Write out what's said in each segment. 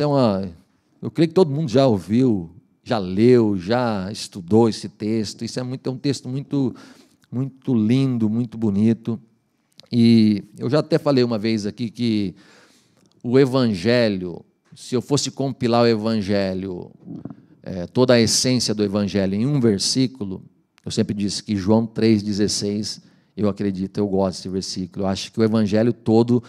Eu creio que todo mundo já ouviu, já leu, já estudou esse texto. Isso é um texto muito, muito lindo, muito bonito. E eu já até falei uma vez aqui que o Evangelho, se eu fosse compilar o Evangelho, toda a essência do Evangelho em um versículo, eu sempre disse que João 3,16, eu acredito, eu gosto desse versículo. Eu acho que o Evangelho todo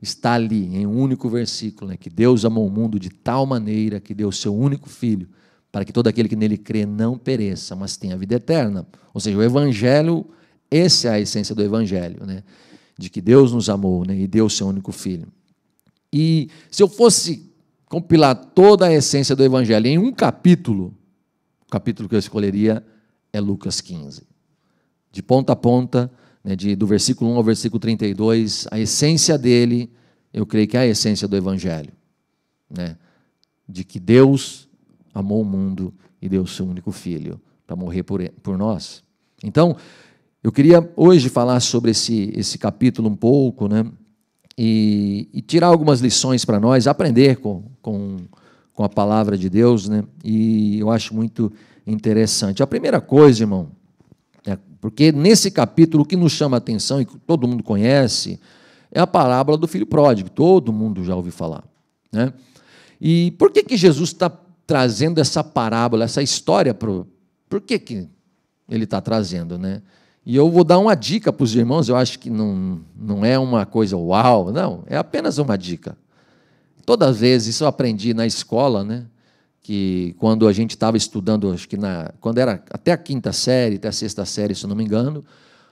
está ali, em um único versículo, né? Que Deus amou o mundo de tal maneira que deu o seu único Filho, para que todo aquele que nele crê não pereça, mas tenha vida eterna. Ou seja, o Evangelho, essa é a essência do Evangelho, né? De que Deus nos amou, né? E deu o seu único Filho. E se eu fosse compilar toda a essência do Evangelho em um capítulo, o capítulo que eu escolheria é Lucas 15. De ponta a ponta, né, do versículo 1 ao versículo 32, a essência dele, eu creio que é a essência do Evangelho, né? De que Deus amou o mundo e deu o seu único Filho para morrer por nós. Então, eu queria hoje falar sobre esse capítulo um pouco, né? E tirar algumas lições para nós, aprender com a palavra de Deus, né? E eu acho muito interessante. A primeira coisa, irmão, porque nesse capítulo o que nos chama a atenção, e que todo mundo conhece, é a parábola do filho pródigo. Todo mundo já ouviu falar, né? E por que Jesus está trazendo essa parábola, essa história? Por que ele está trazendo, né? E eu vou dar uma dica para os irmãos, eu acho que não é uma coisa uau, não, é apenas uma dica. Todas as vezes, isso eu aprendi na escola, né? Que quando a gente estava estudando, acho que quando era até a quinta série, até a sexta série, se eu não me engano,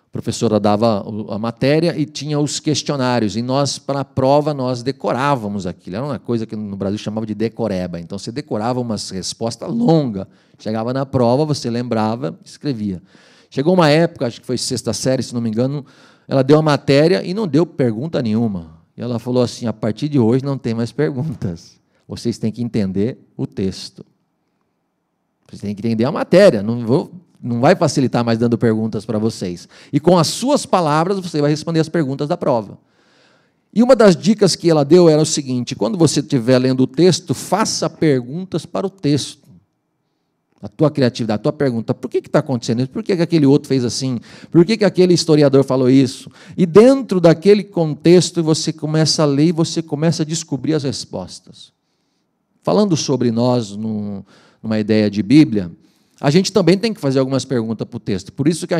a professora dava a matéria e tinha os questionários, e nós, para a prova, nós decorávamos aquilo. Era uma coisa que no Brasil chamava de decoreba. Então, você decorava uma resposta longa, chegava na prova, você lembrava, escrevia. Chegou uma época, acho que foi sexta série, se não me engano, ela deu a matéria e não deu pergunta nenhuma. E ela falou assim, a partir de hoje não tem mais perguntas. Vocês têm que entender o texto. Vocês têm que entender a matéria. Não vai facilitar mais dando perguntas para vocês. E com as suas palavras, você vai responder as perguntas da prova. E uma das dicas que ela deu era o seguinte, quando você estiver lendo o texto, faça perguntas para o texto. A tua criatividade, a tua pergunta, por que está acontecendo isso? Por que aquele outro fez assim? Por que aquele historiador falou isso? E dentro daquele contexto, você começa a ler e você começa a descobrir as respostas. Falando sobre nós, numa ideia de Bíblia, a gente também tem que fazer algumas perguntas para o texto. Por isso que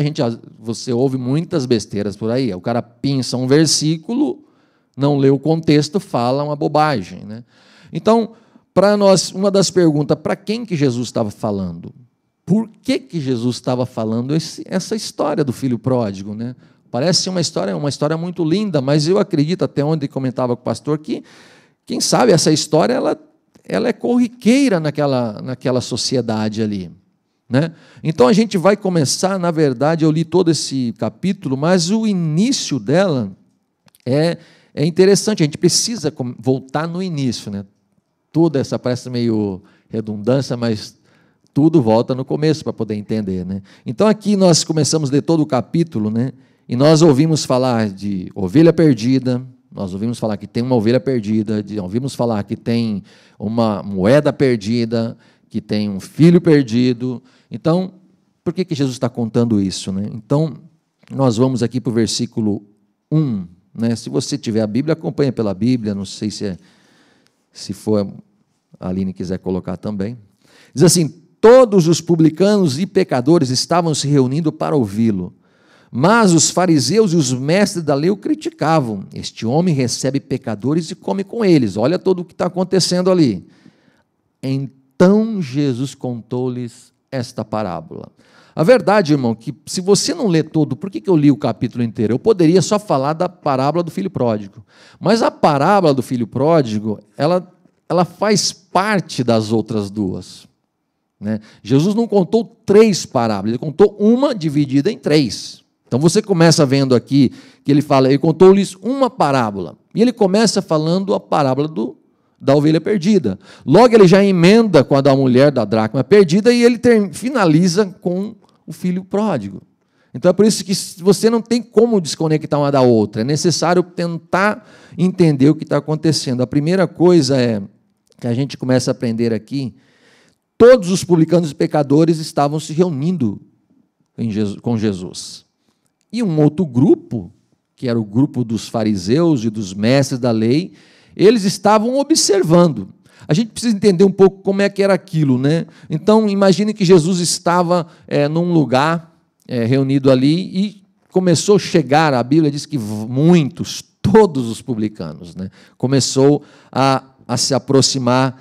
você ouve muitas besteiras por aí. O cara pinça um versículo, não lê o contexto, fala uma bobagem, né? Então, para nós, uma das perguntas, para quem que Jesus estava falando? Por que Jesus estava falando essa história do filho pródigo, né? Parece uma história muito linda, mas eu acredito, até onde comentava com o pastor, que, quem sabe, essa história ela é corriqueira naquela sociedade ali, né? Então, a gente vai começar, na verdade, eu li todo esse capítulo, mas o início dela é interessante, a gente precisa voltar no início, né? Tudo essa parece meio redundância, mas tudo volta no começo para poder entender, né? Então aqui nós começamos a ler todo o capítulo, né? E nós ouvimos falar de ovelha perdida, nós ouvimos falar que tem uma ovelha perdida, ouvimos falar que tem uma moeda perdida, que tem um filho perdido. Então, por que Jesus está contando isso, né? Então, nós vamos aqui para o versículo 1, né? Se você tiver a Bíblia, acompanha pela Bíblia, não sei se for a Aline quiser colocar também. Diz assim, todos os publicanos e pecadores estavam se reunindo para ouvi-lo, mas os fariseus e os mestres da lei o criticavam. Este homem recebe pecadores e come com eles. Olha tudo o que está acontecendo ali. Então Jesus contou-lhes esta parábola. A verdade, irmão, que se você não lê todo, por que eu li o capítulo inteiro? Eu poderia só falar da parábola do filho pródigo. Mas a parábola do filho pródigo, ela faz parte das outras duas, né? Jesus não contou 3 parábolas, ele contou uma dividida em 3. Então você começa vendo aqui que ele fala, ele contou-lhes uma parábola. E ele começa falando a parábola da ovelha perdida. Logo ele já emenda com a da mulher da dracma perdida e ele finaliza com o filho pródigo. Então é por isso que você não tem como desconectar uma da outra. É necessário tentar entender o que está acontecendo. A primeira coisa é que a gente começa a aprender aqui, todos os publicanos e pecadores estavam se reunindo com Jesus. E um outro grupo, que era o grupo dos fariseus e dos mestres da lei, eles estavam observando. A gente precisa entender um pouco como é que era aquilo, né? Então, imagine que Jesus estava num lugar reunido ali e começou a chegar, a Bíblia diz que muitos, todos os publicanos, né? Começou a se aproximar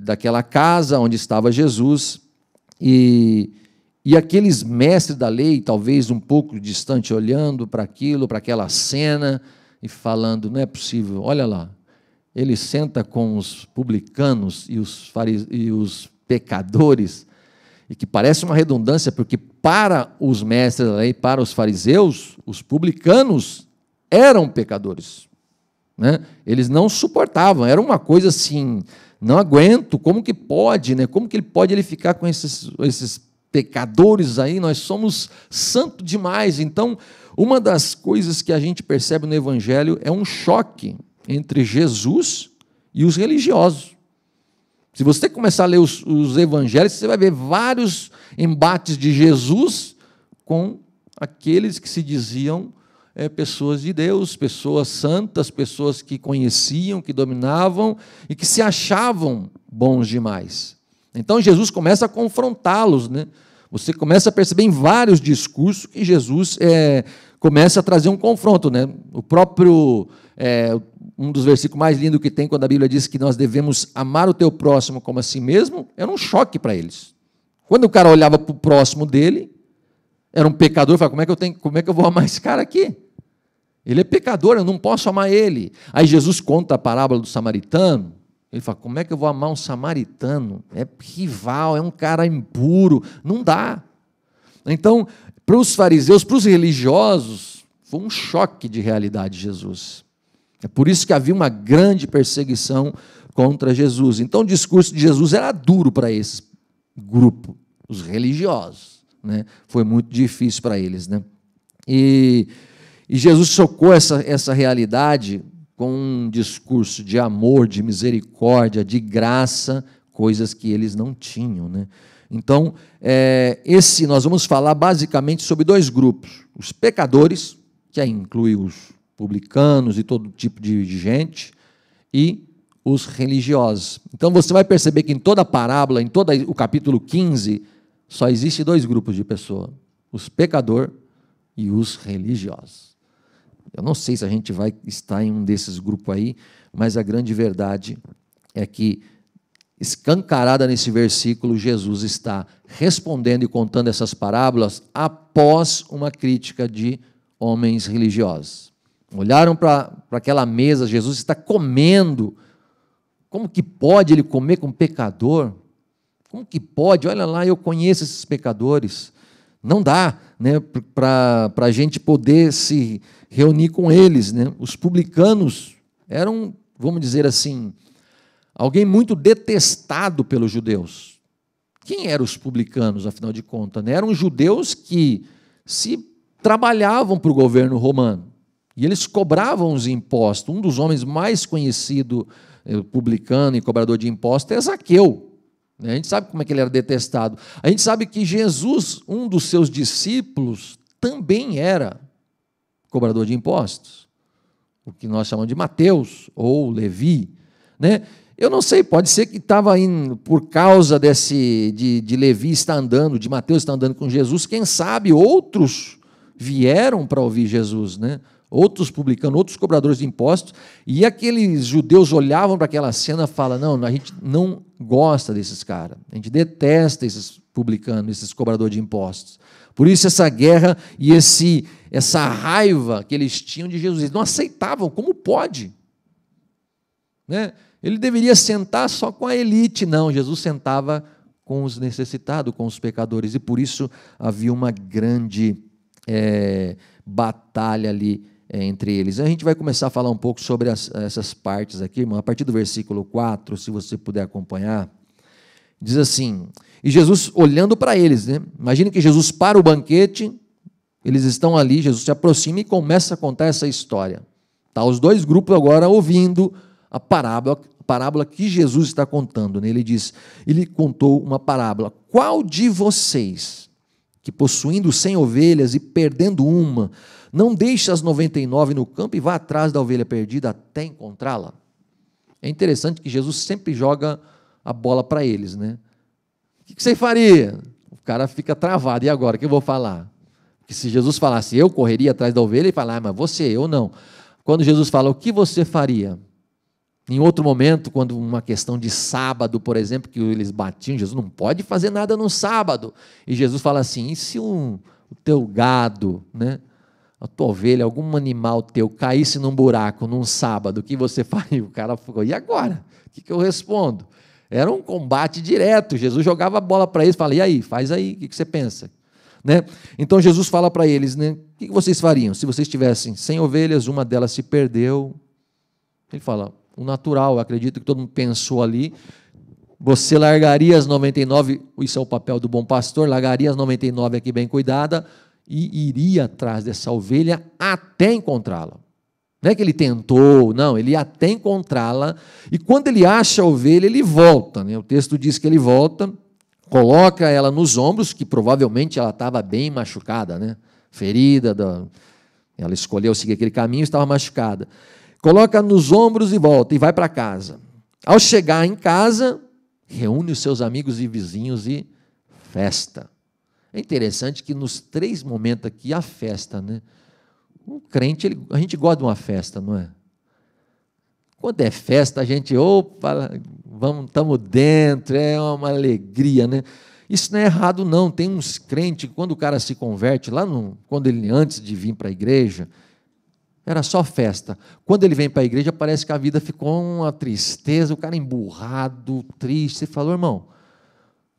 daquela casa onde estava Jesus, e aqueles mestres da lei, talvez um pouco distante, olhando para aquilo, para aquela cena, e falando, não é possível, olha lá, ele senta com os publicanos e os pecadores, e que parece uma redundância, porque para os mestres da lei, para os fariseus, os publicanos eram pecadores, né? Eles não suportavam, era uma coisa assim, não aguento, como que pode, né? Como que ele pode ficar com esses pecadores aí? Nós somos santos demais. Então, uma das coisas que a gente percebe no Evangelho é um choque entre Jesus e os religiosos. Se você começar a ler os Evangelhos, você vai ver vários embates de Jesus com aqueles que se diziam pessoas de Deus, pessoas santas, pessoas que conheciam, que dominavam e que se achavam bons demais. Então Jesus começa a confrontá-los, né? Você começa a perceber em vários discursos que Jesus começa a trazer um confronto, né? O próprio, um dos versículos mais lindos que tem, quando a Bíblia diz que nós devemos amar o teu próximo como a si mesmo, era um choque para eles. Quando o cara olhava para o próximo dele, era um pecador, falava, como é que eu vou amar esse cara aqui? Ele é pecador, eu não posso amar ele. Aí Jesus conta a parábola do samaritano, ele fala, como é que eu vou amar um samaritano? É rival, é um cara impuro, não dá. Então, para os fariseus, para os religiosos, foi um choque de realidade Jesus. É por isso que havia uma grande perseguição contra Jesus. Então, o discurso de Jesus era duro para esse grupo, os religiosos, né? Foi muito difícil para eles, né? E Jesus chocou essa realidade com um discurso de amor, de misericórdia, de graça, coisas que eles não tinham, né? Então, nós vamos falar basicamente sobre dois grupos: os pecadores, que aí inclui os publicanos e todo tipo de gente, e os religiosos. Então, você vai perceber que em toda a parábola, em todo o capítulo 15, só existe dois grupos de pessoas: os pecadores e os religiosos. Eu não sei se a gente vai estar em um desses grupos aí, mas a grande verdade é que, escancarada nesse versículo, Jesus está respondendo e contando essas parábolas após uma crítica de homens religiosos. Olharam para aquela mesa, Jesus está comendo. Como que pode ele comer com pecador? Como que pode? Olha lá, eu conheço esses pecadores. Não dá, né, para a gente poder se reunir com eles, né? Os publicanos eram, vamos dizer assim, alguém muito detestado pelos judeus. Quem eram os publicanos, afinal de contas, né? Eram judeus que se trabalhavam para o governo romano, e eles cobravam os impostos. Um dos homens mais conhecidos, publicano e cobrador de impostos, é Zaqueu. A gente sabe como é que ele era detestado. A gente sabe que Jesus, um dos seus discípulos, também era cobrador de impostos, o que nós chamamos de Mateus ou Levi, né? Eu não sei, pode ser que estava indo por causa de Levi estar andando, de Mateus estar andando com Jesus, quem sabe outros vieram para ouvir Jesus, né? Outros publicanos, outros cobradores de impostos, e aqueles judeus olhavam para aquela cena e falavam, não, a gente não gosta desses caras, a gente detesta esses publicanos, esses cobradores de impostos. Por isso essa guerra e essa raiva que eles tinham de Jesus, eles não aceitavam, como pode? Né? Ele deveria sentar só com a elite, não, Jesus sentava com os necessitados, com os pecadores, e por isso havia uma grande batalha ali entre eles. A gente vai começar a falar um pouco sobre essas partes aqui, irmão, a partir do versículo 4, se você puder acompanhar. Diz assim, e Jesus olhando para eles, né? Imagina que Jesus para o banquete, eles estão ali, Jesus se aproxima e começa a contar essa história. Tá, os dois grupos agora ouvindo a parábola que Jesus está contando, né? Ele contou uma parábola. Qual de vocês, que possuindo 100 ovelhas e perdendo uma, não deixa as 99 no campo e vá atrás da ovelha perdida até encontrá-la? É interessante que Jesus sempre joga a bola para eles, né? O que você faria? O cara fica travado. E agora, o que eu vou falar? Porque se Jesus falasse, eu correria atrás da ovelha, ele fala, mas você, eu não. Quando Jesus fala, o que você faria? Em outro momento, quando uma questão de sábado, por exemplo, que eles batiam, Jesus não pode fazer nada no sábado. E Jesus fala assim, e se o teu gado, né, a tua ovelha, algum animal teu, caísse num buraco num sábado, o que você faria? O cara ficou, e agora? O que eu respondo? Era um combate direto. Jesus jogava a bola para eles e falava, e aí, faz aí, o que você pensa? Né? Então Jesus fala para eles, né, o que vocês fariam? Se vocês tivessem 100 ovelhas, uma delas se perdeu. Ele fala, o natural, eu acredito que todo mundo pensou ali, você largaria as 99, isso é o papel do bom pastor, largaria as 99 aqui bem cuidada e iria atrás dessa ovelha até encontrá-la. Não é que ele tentou, não, ele ia até encontrá-la, e quando ele acha a ovelha, ele volta, né? O texto diz que ele volta, coloca ela nos ombros, que provavelmente ela estava bem machucada, né? Ferida, ela escolheu seguir aquele caminho, estava machucada. Coloca nos ombros e volta, e vai para casa. Ao chegar em casa, reúne os seus amigos e vizinhos e festa. É interessante que nos 3 momentos aqui, a festa, né? O crente, a gente gosta de uma festa, não é? Quando é festa, a gente, opa, estamos dentro, é uma alegria, né? Isso não é errado, não. Tem uns crentes, quando o cara se converte, quando ele, antes de vir para a igreja, era só festa. Quando ele vem para a igreja, parece que a vida ficou uma tristeza, o cara emburrado, triste. Você falou, irmão,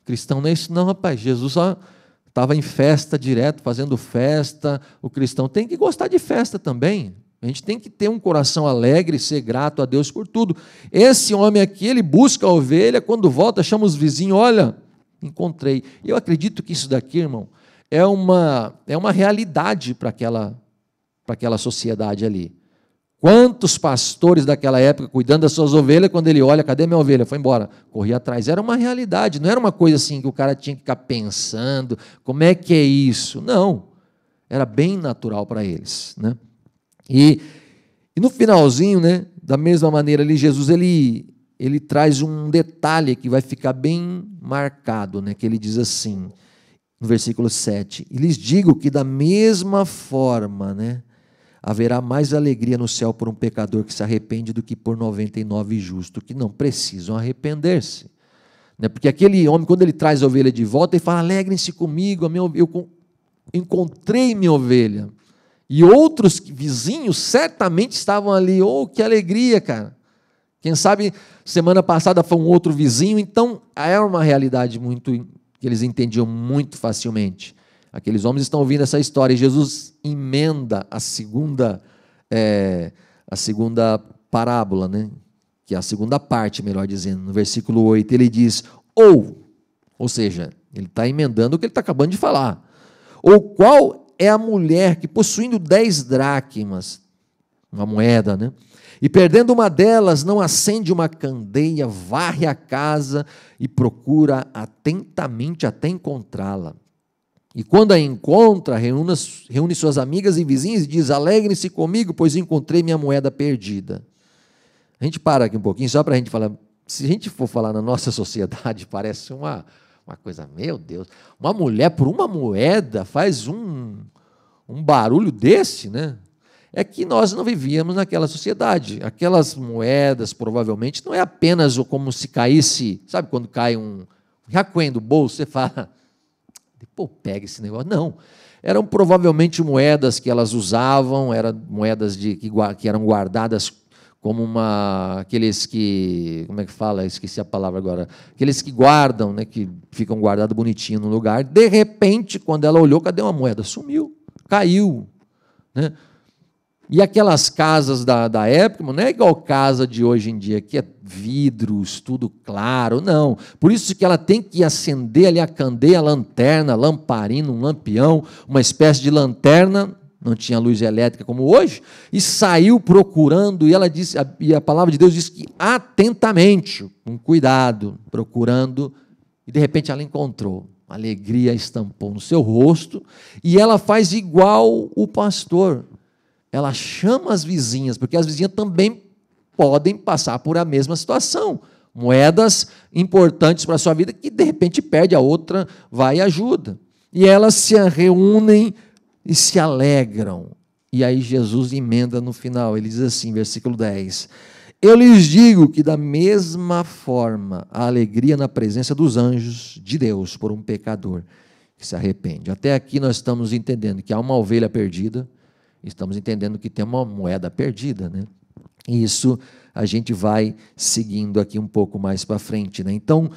cristão não é isso não, rapaz. Jesus só estava em festa direto, fazendo festa. O cristão tem que gostar de festa também. A gente tem que ter um coração alegre, ser grato a Deus por tudo. Esse homem aqui, ele busca a ovelha, quando volta, chama os vizinhos, olha, encontrei. Eu acredito que isso daqui, irmão, é uma realidade para aquela sociedade ali. Quantos pastores daquela época, cuidando das suas ovelhas, quando ele olha, cadê minha ovelha? Foi embora, corria atrás. Era uma realidade, não era uma coisa assim que o cara tinha que ficar pensando, como é que é isso? Não, era bem natural para eles, né? E no finalzinho, né, da mesma maneira ali, Jesus, ele traz um detalhe que vai ficar bem marcado, né, que ele diz assim, no versículo 7, e lhes digo que da mesma forma, né, haverá mais alegria no céu por um pecador que se arrepende do que por 99 justos, que não precisam arrepender-se. Porque aquele homem, quando ele traz a ovelha de volta, ele fala, alegrem-se comigo, eu encontrei minha ovelha. E outros vizinhos certamente estavam ali, que alegria, cara. Quem sabe, semana passada foi um outro vizinho, então era uma realidade que eles entendiam muito facilmente. Aqueles homens estão ouvindo essa história e Jesus emenda a segunda parábola, né? Que é a segunda parte, melhor dizendo, no versículo 8, ele diz, ou seja, ele está emendando o que ele está acabando de falar. Ou qual é a mulher que, possuindo 10 dracmas, uma moeda, né? E perdendo uma delas, não acende uma candeia, varre a casa e procura atentamente até encontrá-la. E quando a encontra, reúne suas amigas e vizinhas e diz, alegrem-se comigo, pois encontrei minha moeda perdida. A gente para aqui um pouquinho, só para a gente falar, se a gente for falar na nossa sociedade, parece uma coisa, meu Deus, uma mulher por uma moeda faz um barulho desse, né? É que nós não vivíamos naquela sociedade. Aquelas moedas, provavelmente, não é apenas como se caísse, sabe quando cai um jacuém do bolso, você fala, pô, pega esse negócio. Não, eram provavelmente moedas que elas usavam, eram moedas que eram guardadas como aqueles que, como é que fala? Esqueci a palavra agora. Aqueles que guardam, né, que ficam guardados bonitinho no lugar. De repente, quando ela olhou, cadê uma moeda? Sumiu, caiu, né? E aquelas casas da época, não é igual casa de hoje em dia, que é vidros, tudo claro, não. Por isso que ela tem que acender ali a candeia, a lanterna, lamparina, um lampião, uma espécie de lanterna, não tinha luz elétrica como hoje, e saiu procurando, e ela disse, e a palavra de Deus diz que atentamente, com cuidado, procurando, e de repente ela encontrou. A alegria estampou no seu rosto, e ela faz igual o pastor. Ela chama as vizinhas, porque as vizinhas também podem passar por a mesma situação. Moedas importantes para a sua vida, que de repente perde, a outra vai e ajuda. E elas se reúnem e se alegram. E aí Jesus emenda no final, ele diz assim, versículo 10, eu lhes digo que da mesma forma, a alegria na presença dos anjos de Deus por um pecador que se arrepende. Até aqui nós estamos entendendo que há uma ovelha perdida, estamos entendendo que tem uma moeda perdida, né? E isso a gente vai seguindo aqui um pouco mais para frente, né? Então,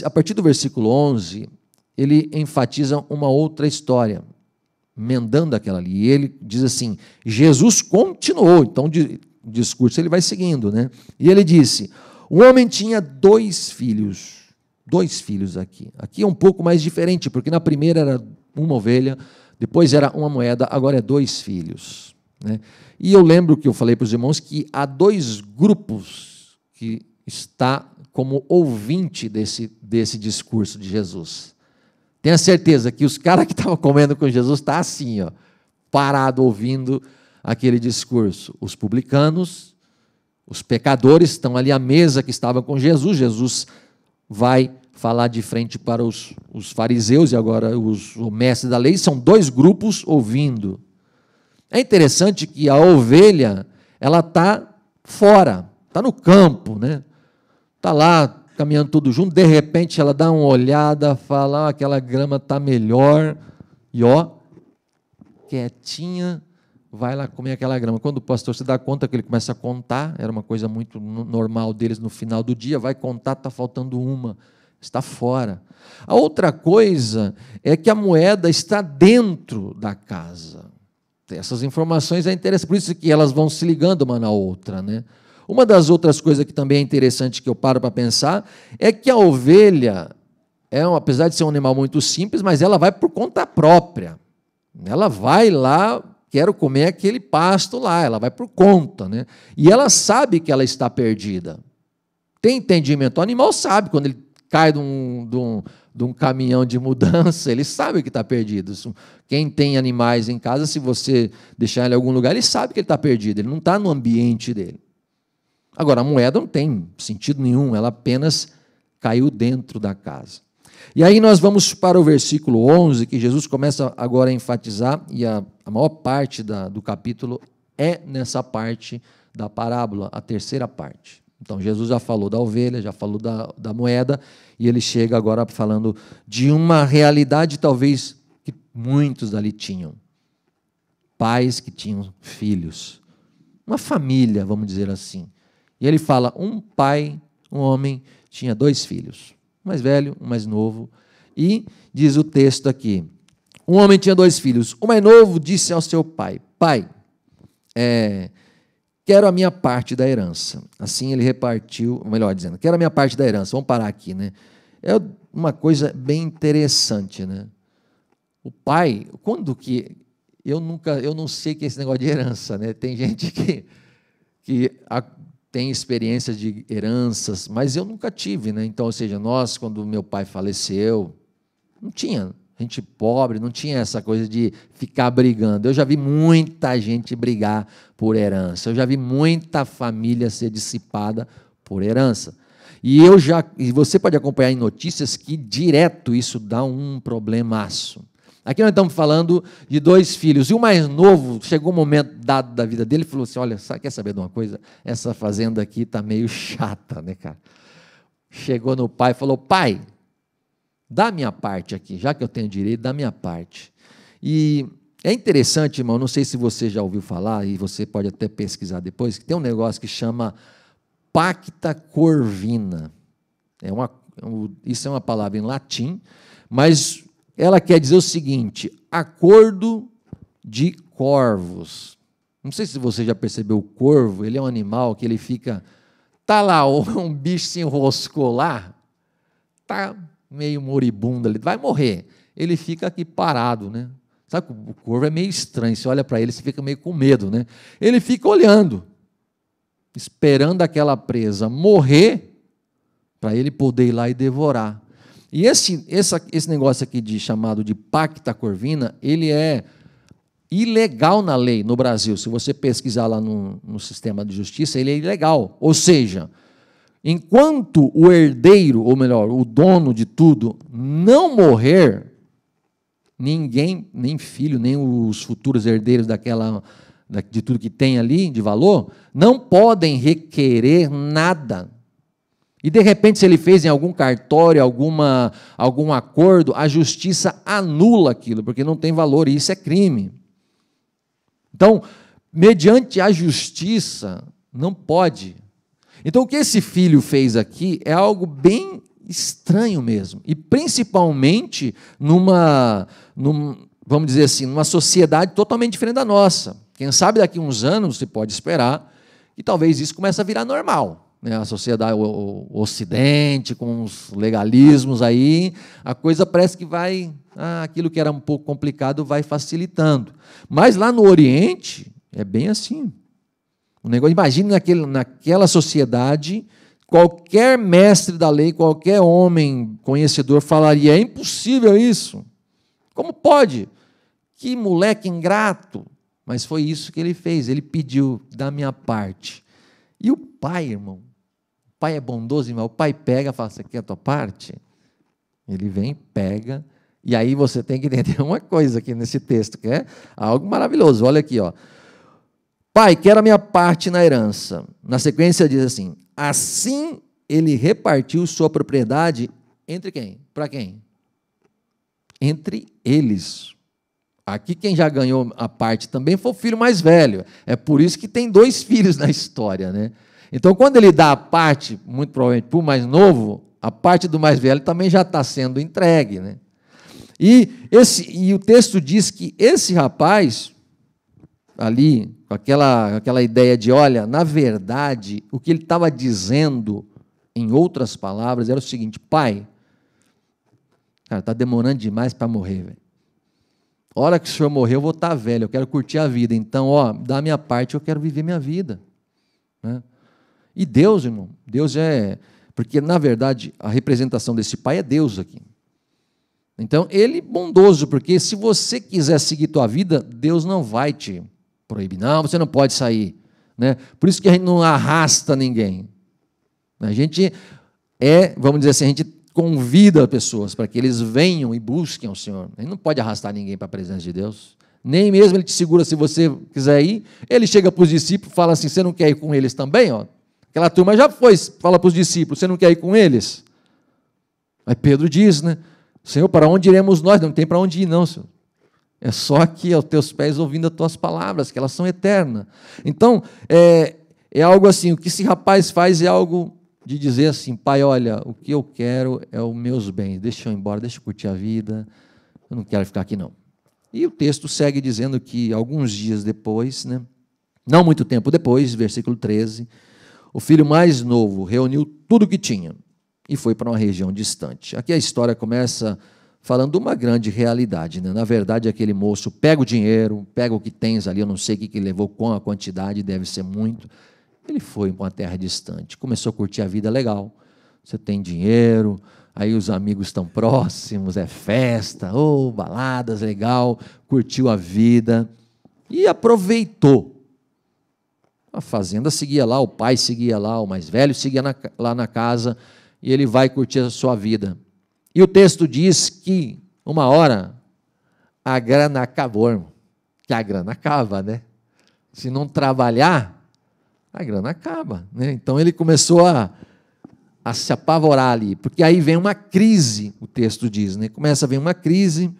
a partir do versículo 11, ele enfatiza uma outra história, emendando aquela ali. E ele diz assim, Jesus continuou, então o discurso ele vai seguindo, né? E ele disse, o homem tinha dois filhos aqui. Aqui é um pouco mais diferente, porque na primeira era uma ovelha, depois era uma moeda, agora é dois filhos, né? E eu lembro que eu falei para os irmãos que há dois grupos que está como ouvinte desse discurso de Jesus. Tenha certeza que os caras que estavam comendo com Jesus estão assim, ó, parado ouvindo aquele discurso. Os publicanos, os pecadores estão ali à mesa que estavam com Jesus. Jesus vai falar de frente para os fariseus e agora o mestre da lei. São dois grupos ouvindo. É interessante que a ovelha, ela está fora, está no campo, né? Está lá caminhando tudo junto, de repente ela dá uma olhada, fala, aquela grama está melhor, e ó, quietinha, vai lá comer aquela grama. Quando o pastor se dá conta que ele começa a contar, era uma coisa muito normal deles no final do dia, vai contar, está faltando uma, está fora. A outra coisa é que a moeda está dentro da casa. Essas informações é interessante, por isso que elas vão se ligando uma na outra, né? Uma das outras coisas que também é interessante que eu paro para pensar é que a ovelha, apesar de ser um animal muito simples, mas ela vai por conta própria. Ela vai lá, quero comer aquele pasto lá, ela vai por conta, né? E ela sabe que ela está perdida. Tem entendimento. O animal sabe quando ele cai de um caminhão de mudança, ele sabe que está perdido. Quem tem animais em casa, se você deixar ele em algum lugar, ele sabe que ele está perdido, ele não está no ambiente dele. Agora, a moeda não tem sentido nenhum, ela apenas caiu dentro da casa. E aí nós vamos para o versículo 11, que Jesus começa agora a enfatizar, e a maior parte do capítulo é nessa parte da parábola, a terceira parte. Então, Jesus já falou da ovelha, já falou da moeda, e ele chega agora falando de uma realidade talvez que muitos dali tinham. Pais que tinham filhos. Uma família, vamos dizer assim. E ele fala, um pai, um homem, tinha dois filhos. Um mais velho, um mais novo. E diz o texto aqui, um homem tinha dois filhos. O mais novo disse ao seu pai, pai, quero a minha parte da herança. Assim ele repartiu, melhor dizendo, quero a minha parte da herança. Vamos parar aqui, né? É uma coisa bem interessante, né? O pai, quando que... Eu não sei que é esse negócio de herança, né? Tem gente que tem experiência de heranças, mas eu nunca tive, né? Então, ou seja, nós, quando meu pai faleceu, não tinha gente pobre, não tinha essa coisa de ficar brigando. Eu já vi muita gente brigar por herança, eu já vi muita família ser dissipada por herança. E você pode acompanhar em notícias que direto isso dá um problemaço. Aqui nós estamos falando de dois filhos, e o mais novo, chegou um momento dado da vida dele, e falou assim, olha, quer saber de uma coisa? Essa fazenda aqui está meio chata, né, cara? Chegou no pai e falou, pai, dá a minha parte aqui, já que eu tenho direito, dá a minha parte. E é interessante, irmão, não sei se você já ouviu falar, e você pode até pesquisar depois, que tem um negócio que chama pacta corvina. Isso é uma palavra em latim, mas ela quer dizer o seguinte, acordo de corvos. Não sei se você já percebeu o corvo, ele é um animal que ele fica, tá lá, um bicho se enroscou lá, tá meio moribundo ali, vai morrer. Ele fica aqui parado, né? Sabe, o corvo é meio estranho, você olha para ele, você fica meio com medo, né? Ele fica olhando, esperando aquela presa morrer, para ele poder ir lá e devorar. E esse negócio aqui chamado de pacta corvina, ele é ilegal na lei no Brasil. Se você pesquisar lá no sistema de justiça, ele é ilegal. Ou seja, enquanto o herdeiro, ou melhor, o dono de tudo, não morrer, ninguém, nem filho, nem os futuros herdeiros de tudo que tem ali de valor, não podem requerer nada. E, de repente, se ele fez em algum cartório, algum acordo, a justiça anula aquilo, porque não tem valor, e isso é crime. Então, mediante a justiça, não pode. Então, o que esse filho fez aqui é algo bem estranho mesmo, e principalmente vamos dizer assim, numa sociedade totalmente diferente da nossa. Quem sabe daqui a uns anos, você pode esperar, que talvez isso comece a virar normal. A sociedade, o Ocidente, com os legalismos aí, a coisa parece que vai, aquilo que era um pouco complicado vai facilitando. Mas lá no Oriente, é bem assim. O negócio, imagine naquela sociedade, qualquer mestre da lei, qualquer homem conhecedor falaria, é impossível isso. Como pode? Que moleque ingrato. Mas foi isso que ele fez, ele pediu da minha parte. E o pai, irmão, o pai é bondoso, irmão, o pai pega e fala, você quer a tua parte? Ele vem, pega, e aí você tem que entender uma coisa aqui nesse texto, que é algo maravilhoso. Olha aqui, ó. Pai, quero a minha parte na herança. Na sequência diz assim, assim ele repartiu sua propriedade entre quem? Para quem? Entre eles. Aqui quem já ganhou a parte também foi o filho mais velho. É por isso que tem 2 filhos na história, né? Então, quando ele dá a parte, muito provavelmente para o mais novo, a parte do mais velho também já está sendo entregue, né? E o texto diz que esse rapaz, ali, com aquela ideia de, olha, na verdade, o que ele estava dizendo, em outras palavras, era o seguinte, pai, cara, está demorando demais para morrer, velho. A hora que o senhor morrer, eu vou estar velho, eu quero curtir a vida. Então, dá a minha parte, eu quero viver minha vida. Né? E Deus, irmão, Deus porque, na verdade, a representação desse pai é Deus aqui. Então, ele é bondoso, porque se você quiser seguir tua vida, Deus não vai te proibir. Não, você não pode sair. Né? Por isso que a gente não arrasta ninguém. A gente vamos dizer assim, a gente convida pessoas para que eles venham e busquem o Senhor. Ele não pode arrastar ninguém para a presença de Deus. Nem mesmo ele te segura se você quiser ir. Ele chega para os discípulos e fala assim, você não quer ir com eles também? Ó? Aquela turma já foi, fala para os discípulos, você não quer ir com eles? Aí Pedro diz, né? Senhor, para onde iremos nós? Não tem para onde ir não, Senhor. É só aqui aos teus pés ouvindo as tuas palavras, que elas são eternas. Então, é algo assim, o que esse rapaz faz é algo de dizer assim, pai, olha, o que eu quero é os meus bens, deixa eu ir embora, deixa eu curtir a vida, eu não quero ficar aqui não. E o texto segue dizendo que alguns dias depois, né, não muito tempo depois, versículo 13, o filho mais novo reuniu tudo o que tinha e foi para uma região distante. Aqui a história começa falando de uma grande realidade. Né? Na verdade, aquele moço pega o dinheiro, pega o que tens ali, eu não sei o que levou com a quantidade, deve ser muito. Ele foi para uma terra distante, começou a curtir a vida legal. Você tem dinheiro, aí os amigos estão próximos, é festa, baladas, legal, curtiu a vida e aproveitou. A fazenda seguia lá, o pai seguia lá, o mais velho seguia lá na casa e ele vai curtir a sua vida. E o texto diz que, uma hora, a grana acabou, irmão. Que a grana acaba, né? Se não trabalhar, a grana acaba. Né? Então, ele começou a se apavorar ali, porque aí vem uma crise, o texto diz. Né? Começa a vir uma crise,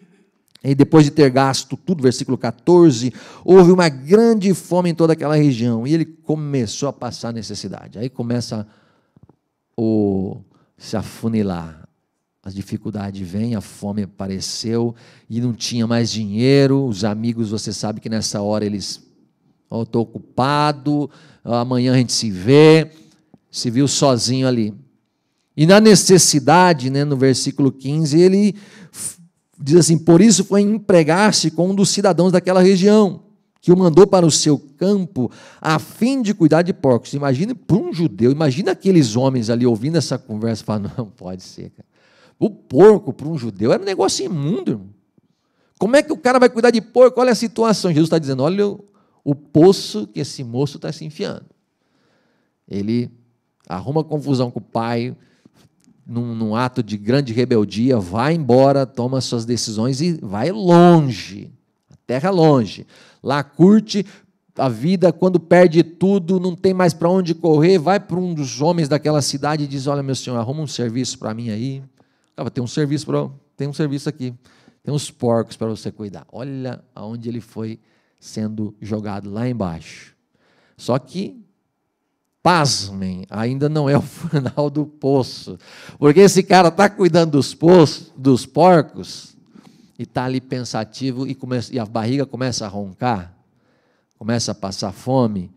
e depois de ter gasto tudo, versículo 14, houve uma grande fome em toda aquela região, e ele começou a passar necessidade. Aí começa se afunilar. As dificuldades vêm, a fome apareceu e não tinha mais dinheiro. Os amigos, você sabe que nessa hora eles, estou ocupado, amanhã a gente se viu sozinho ali. E na necessidade, né, no versículo 15, ele Diz assim: por isso foi empregar-se com um dos cidadãos daquela região, que o mandou para o seu campo, a fim de cuidar de porcos. Imagine para um judeu, imagina aqueles homens ali ouvindo essa conversa, falando: não pode ser, cara. O porco para um judeu era um negócio imundo, irmão. Como é que o cara vai cuidar de porco? Olha a situação. Jesus está dizendo: olha o poço que esse moço está se enfiando. Ele arruma confusão com o pai, num ato de grande rebeldia, vai embora, toma suas decisões e vai longe, a terra longe. Lá curte a vida, quando perde tudo, não tem mais para onde correr, vai para um dos homens daquela cidade e diz: olha, meu senhor, arruma um serviço para mim aí. Tem um serviço aqui, tem uns porcos para você cuidar. Olha aonde ele foi sendo jogado, lá embaixo. Só que, pasmem, ainda não é o final do poço, porque esse cara está cuidando dos porcos, e está ali pensativo, e a barriga começa a roncar, começa a passar fome,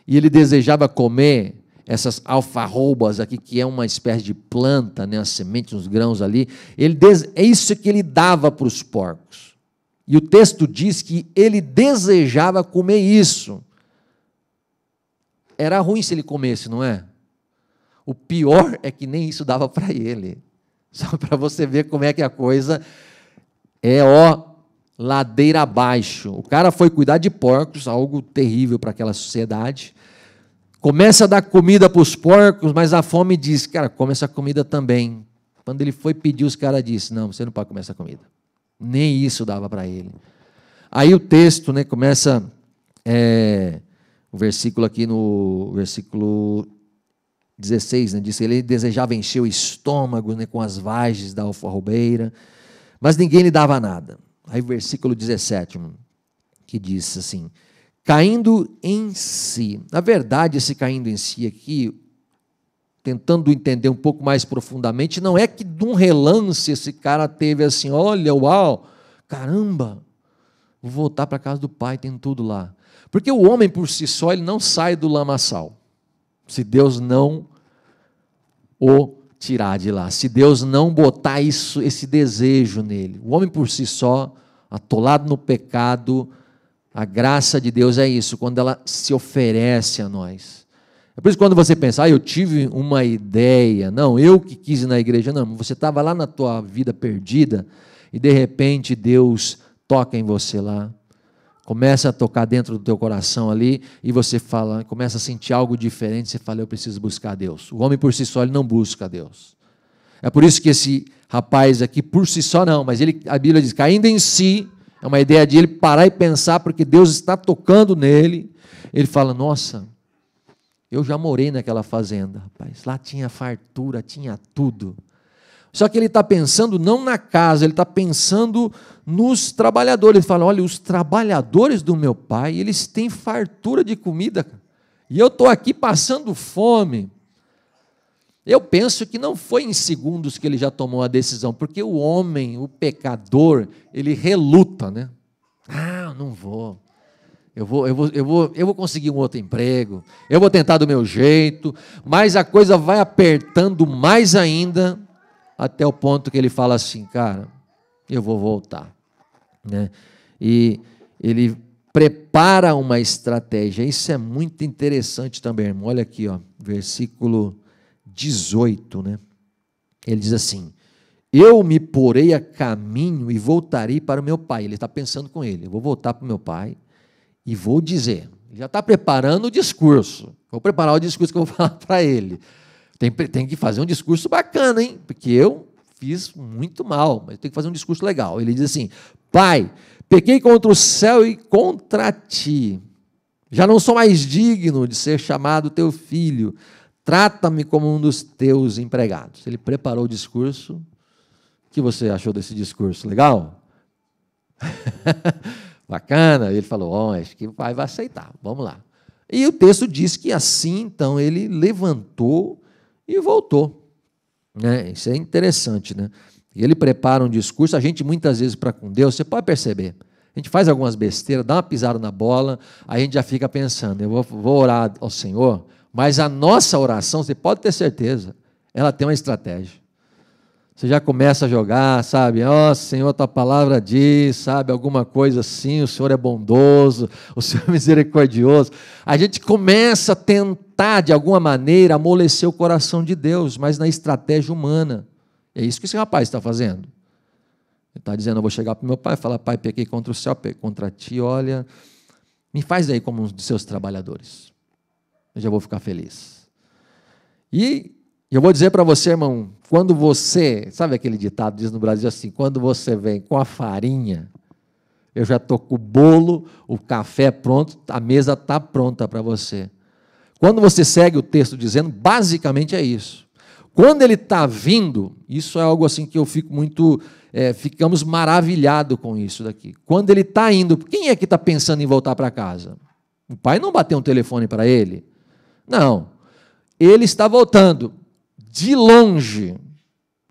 e ele desejava comer essas alfarrobas aqui, que é uma espécie de planta, né, as sementes, os grãos ali. É isso que ele dava para os porcos, e o texto diz que ele desejava comer isso. Era ruim se ele comesse, não é? O pior é que nem isso dava para ele. Só para você ver como é que a coisa é, ladeira abaixo. O cara foi cuidar de porcos, algo terrível para aquela sociedade. Começa a dar comida para os porcos, mas a fome diz: cara, come essa comida também. Quando ele foi pedir, os caras disseram: não, você não pode comer essa comida. Nem isso dava para ele. Aí o texto, né, começa... o versículo aqui, no versículo 16, né, diz que ele desejava encher o estômago, né, com as vagens da alfarrobeira, mas ninguém lhe dava nada. Aí o versículo 17, que diz assim: caindo em si. Na verdade, esse caindo em si aqui, tentando entender um pouco mais profundamente, não é que de um relance esse cara teve assim: olha, uau, caramba, vou voltar para a casa do pai, tem tudo lá. Porque o homem por si só, ele não sai do lamaçal, se Deus não o tirar de lá, se Deus não botar esse desejo nele. O homem por si só, atolado no pecado, a graça de Deus é isso, quando ela se oferece a nós. É por isso que quando você pensa: eu tive uma ideia, não, eu que quis ir na igreja, não, você estava lá na tua vida perdida, e de repente Deus toca em você lá, começa a tocar dentro do teu coração ali, e você fala, começa a sentir algo diferente, você fala: eu preciso buscar Deus. O homem por si só, ele não busca Deus. É por isso que esse rapaz aqui, por si só não, mas a Bíblia diz: caindo em si, é uma ideia de ele parar e pensar, porque Deus está tocando nele. Ele fala: nossa, eu já morei naquela fazenda, rapaz, lá tinha fartura, tinha tudo. Só que ele está pensando não na casa, ele está pensando nos trabalhadores. Ele fala: olha, os trabalhadores do meu pai, eles têm fartura de comida, e eu estou aqui passando fome. Eu penso que não foi em segundos que ele já tomou a decisão, porque o homem, o pecador, ele reluta, né? Não vou. Eu vou conseguir um outro emprego, eu vou tentar do meu jeito, mas a coisa vai apertando mais ainda, até o ponto que ele fala assim: cara, eu vou voltar, né? E ele prepara uma estratégia. Isso é muito interessante também, irmão. Olha aqui, versículo 18, né? Ele diz assim: eu me porei a caminho e voltarei para o meu pai. Ele está pensando com ele: eu vou voltar para o meu pai e vou dizer. Ele já está preparando o discurso. Vou preparar o discurso que eu vou falar para ele. Tem que fazer um discurso bacana, hein? Porque eu fiz muito mal, mas tem que fazer um discurso legal. Ele diz assim: pai, pequei contra o céu e contra ti. Já não sou mais digno de ser chamado teu filho. Trata-me como um dos teus empregados. Ele preparou o discurso. O que você achou desse discurso? Legal? Bacana? Ele falou: acho que o pai vai aceitar. Vamos lá. E o texto diz que assim, então, ele levantou e voltou, né? Isso é interessante, né? Ele prepara um discurso. A gente muitas vezes, para com Deus, você pode perceber, a gente faz algumas besteiras, dá uma pisada na bola, aí a gente já fica pensando: eu vou orar ao Senhor, mas a nossa oração, você pode ter certeza, ela tem uma estratégia. Você já começa a jogar, sabe? Ó, Senhor, tua palavra diz, sabe? Alguma coisa assim, o Senhor é bondoso, o Senhor é misericordioso. A gente começa a tentar, de alguma maneira, amolecer o coração de Deus, mas na estratégia humana. É isso que esse rapaz está fazendo. Ele está dizendo, eu vou chegar para o meu pai e falar, pai, pequei contra o céu, pequei contra ti, olha, me faz aí como um dos seus trabalhadores. Eu já vou ficar feliz. E eu vou dizer para você, irmão, quando você, sabe aquele ditado, diz no Brasil assim, quando você vem com a farinha, eu já estou com o bolo, o café pronto, a mesa está pronta para você. Quando você segue o texto dizendo, basicamente é isso. Quando ele está vindo, isso é algo assim que eu fico muito, ficamos maravilhados com isso daqui. Quando ele está indo, quem é que está pensando em voltar para casa? O pai não bateu um telefone para ele? Não. Ele está voltando. De longe,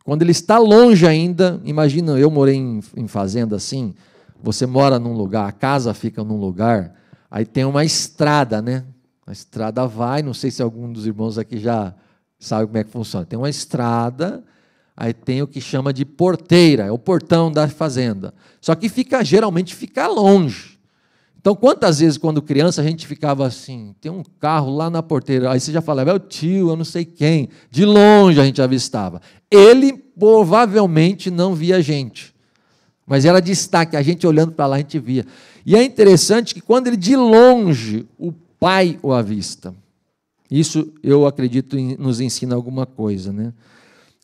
quando ele está longe ainda, imagina, eu morei em fazenda assim, você mora num lugar, a casa fica num lugar, aí tem uma estrada, né? A estrada vai, não sei se algum dos irmãos aqui já sabe como é que funciona, tem uma estrada, aí tem o que chama de porteira, é o portão da fazenda, só que geralmente fica longe. Então, quantas vezes, quando criança, a gente ficava assim, tem um carro lá na porteira, aí você já falava, é o tio, eu não sei quem, de longe a gente avistava. Ele provavelmente não via a gente, mas era destaque, a gente olhando para lá, a gente via. E é interessante que quando ele, de longe, o pai o avista. Isso, eu acredito, nos ensina alguma coisa, né?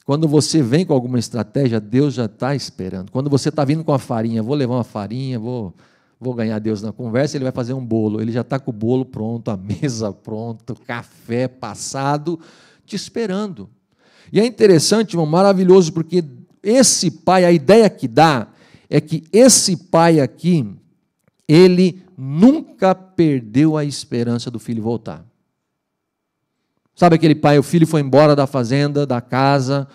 Quando você vem com alguma estratégia, Deus já está esperando. Quando você está vindo com a farinha, vou levar uma farinha, vou ganhar Deus na conversa, ele vai fazer um bolo. Ele já está com o bolo pronto, a mesa pronta, o café passado, te esperando. E é interessante, irmão, maravilhoso, porque esse pai, a ideia que dá é que esse pai aqui, ele nunca perdeu a esperança do filho voltar. Sabe aquele pai, o filho foi embora da fazenda, da casa,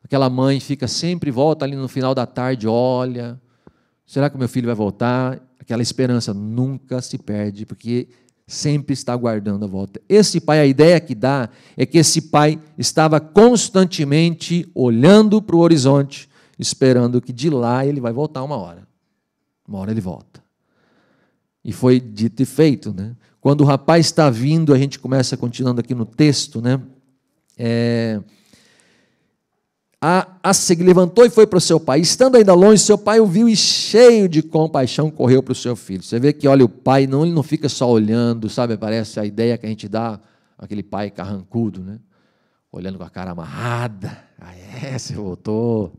aquela mãe fica sempre, volta ali no final da tarde, olha, será que o meu filho vai voltar? Aquela esperança nunca se perde, porque sempre está aguardando a volta. Esse pai, a ideia que dá é que esse pai estava constantemente olhando para o horizonte, esperando que de lá ele vai voltar uma hora. Uma hora ele volta. E foi dito e feito, né? Quando o rapaz está vindo, a gente começa continuando aqui no texto, né? Se levantou e foi para o seu pai. Estando ainda longe, seu pai o viu e, cheio de compaixão, correu para o seu filho. Você vê que, olha, o pai ele não fica só olhando, sabe? Parece a ideia que a gente dá, aquele pai carrancudo, né? Olhando com a cara amarrada. Você voltou.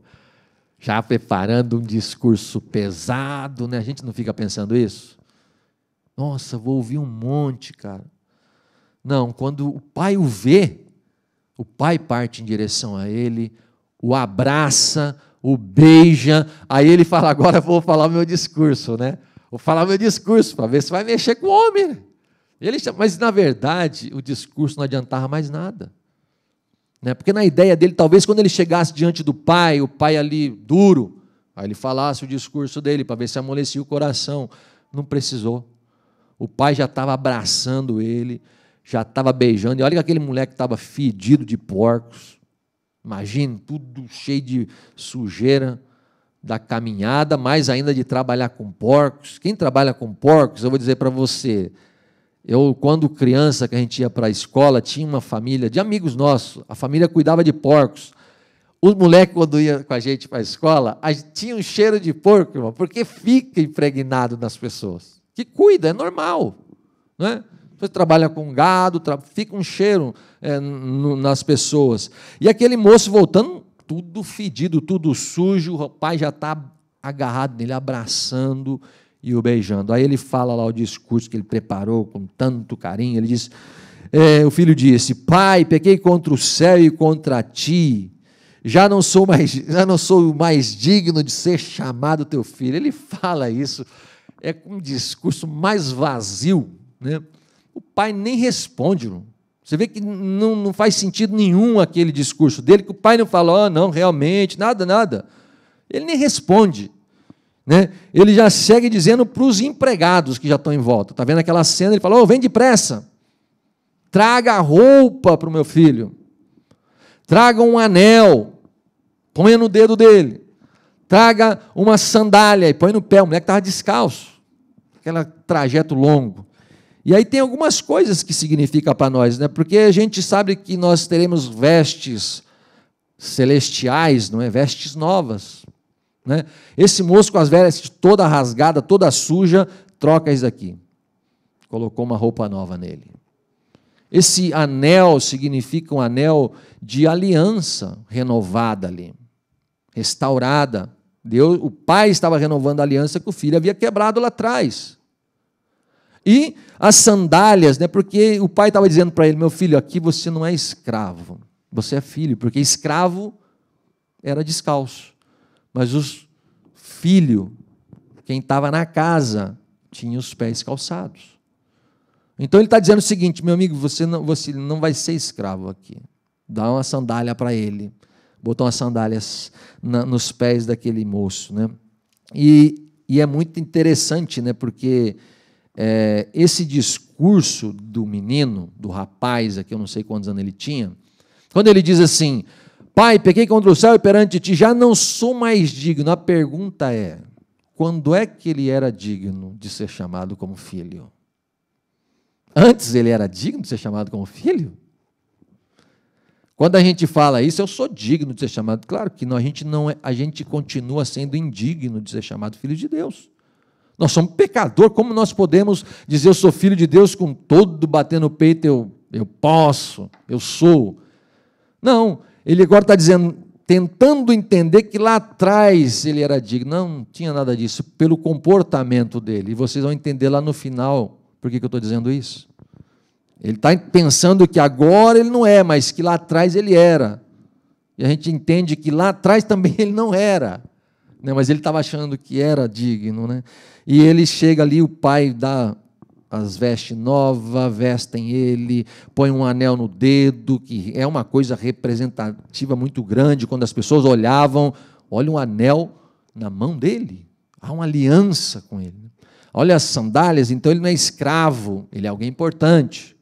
Já preparando um discurso pesado, né? A gente não fica pensando isso? Nossa, vou ouvir um monte, cara. Não, quando o pai o vê, o pai parte em direção a ele, o abraça, o beija, aí ele fala, agora vou falar o meu discurso, né? Vou falar o meu discurso, para ver se vai mexer com o homem. Né? Mas, na verdade, o discurso não adiantava mais nada. Né? Porque na ideia dele, talvez quando ele chegasse diante do pai, o pai ali duro, aí ele falasse o discurso dele, para ver se amolecia o coração. Não precisou. O pai já estava abraçando ele, já estava beijando, e olha que aquele moleque estava fedido de porcos. Imagine, tudo cheio de sujeira da caminhada, mais ainda de trabalhar com porcos. Quem trabalha com porcos, eu vou dizer para você, quando criança, que a gente ia para a escola, tinha uma família de amigos nossos, a família cuidava de porcos. Os moleques, quando iam com a gente para a escola, tinha um cheiro de porco, irmão, porque fica impregnado nas pessoas. Que cuida, é normal. Não é? Você trabalha com gado, fica um cheiro nas pessoas. E aquele moço voltando, tudo fedido, tudo sujo, o pai já está agarrado nele, abraçando e o beijando. Aí ele fala lá o discurso que ele preparou com tanto carinho, ele diz, o filho disse, pai, pequei contra o céu e contra ti, já não sou mais digno de ser chamado teu filho. Ele fala isso, é um discurso mais vazio, né? O pai nem responde. Você vê que não faz sentido nenhum aquele discurso dele, que o pai não fala, não, realmente, nada. Ele nem responde. Né? Ele já segue dizendo para os empregados que já estão em volta. Está vendo aquela cena? Ele fala, vem depressa, traga roupa para o meu filho, traga um anel, ponha no dedo dele. Traga uma sandália e põe no pé. O moleque estava descalço. Aquele trajeto longo. E aí tem algumas coisas que significa para nós, né? Porque a gente sabe que nós teremos vestes celestiais, não é? Vestes novas, né? Esse moço com as vestes toda rasgada, toda suja, troca isso aqui. Colocou uma roupa nova nele. Esse anel significa um anel de aliança renovada ali, restaurada. Deus, o pai estava renovando a aliança que o filho havia quebrado lá atrás. E as sandálias, né, porque o pai estava dizendo para ele, meu filho, aqui você não é escravo, você é filho, porque escravo era descalço, mas os filhos, quem estava na casa, tinha os pés calçados. Então ele está dizendo o seguinte, meu amigo, você não vai ser escravo aqui. Dá uma sandália para ele. Botou umas sandálias nos pés daquele moço, né? E é muito interessante, né? Porque esse discurso do menino, do rapaz, aqui eu não sei quantos anos ele tinha, quando ele diz assim, pai, pequei contra o céu e perante ti, já não sou mais digno. A pergunta é, quando é que ele era digno de ser chamado como filho? Antes ele era digno de ser chamado como filho? Quando a gente fala isso, eu sou digno de ser chamado. Claro que não, a gente continua sendo indigno de ser chamado filho de Deus. Nós somos pecador, como nós podemos dizer eu sou filho de Deus com todo batendo no peito, eu posso, eu sou. Não, ele agora está dizendo, tentando entender que lá atrás ele era digno. Não tinha nada disso, pelo comportamento dele. E vocês vão entender lá no final por que eu estou dizendo isso. Ele está pensando que agora ele não é, mas que lá atrás ele era. E a gente entende que lá atrás também ele não era. Né? Mas ele estava achando que era digno. Né? E ele chega ali, o pai dá as vestes novas, vestem ele, põe um anel no dedo, que é uma coisa representativa muito grande. Quando as pessoas olhavam, olha um anel na mão dele. Há uma aliança com ele. Olha as sandálias, então ele não é escravo, ele é alguém importante.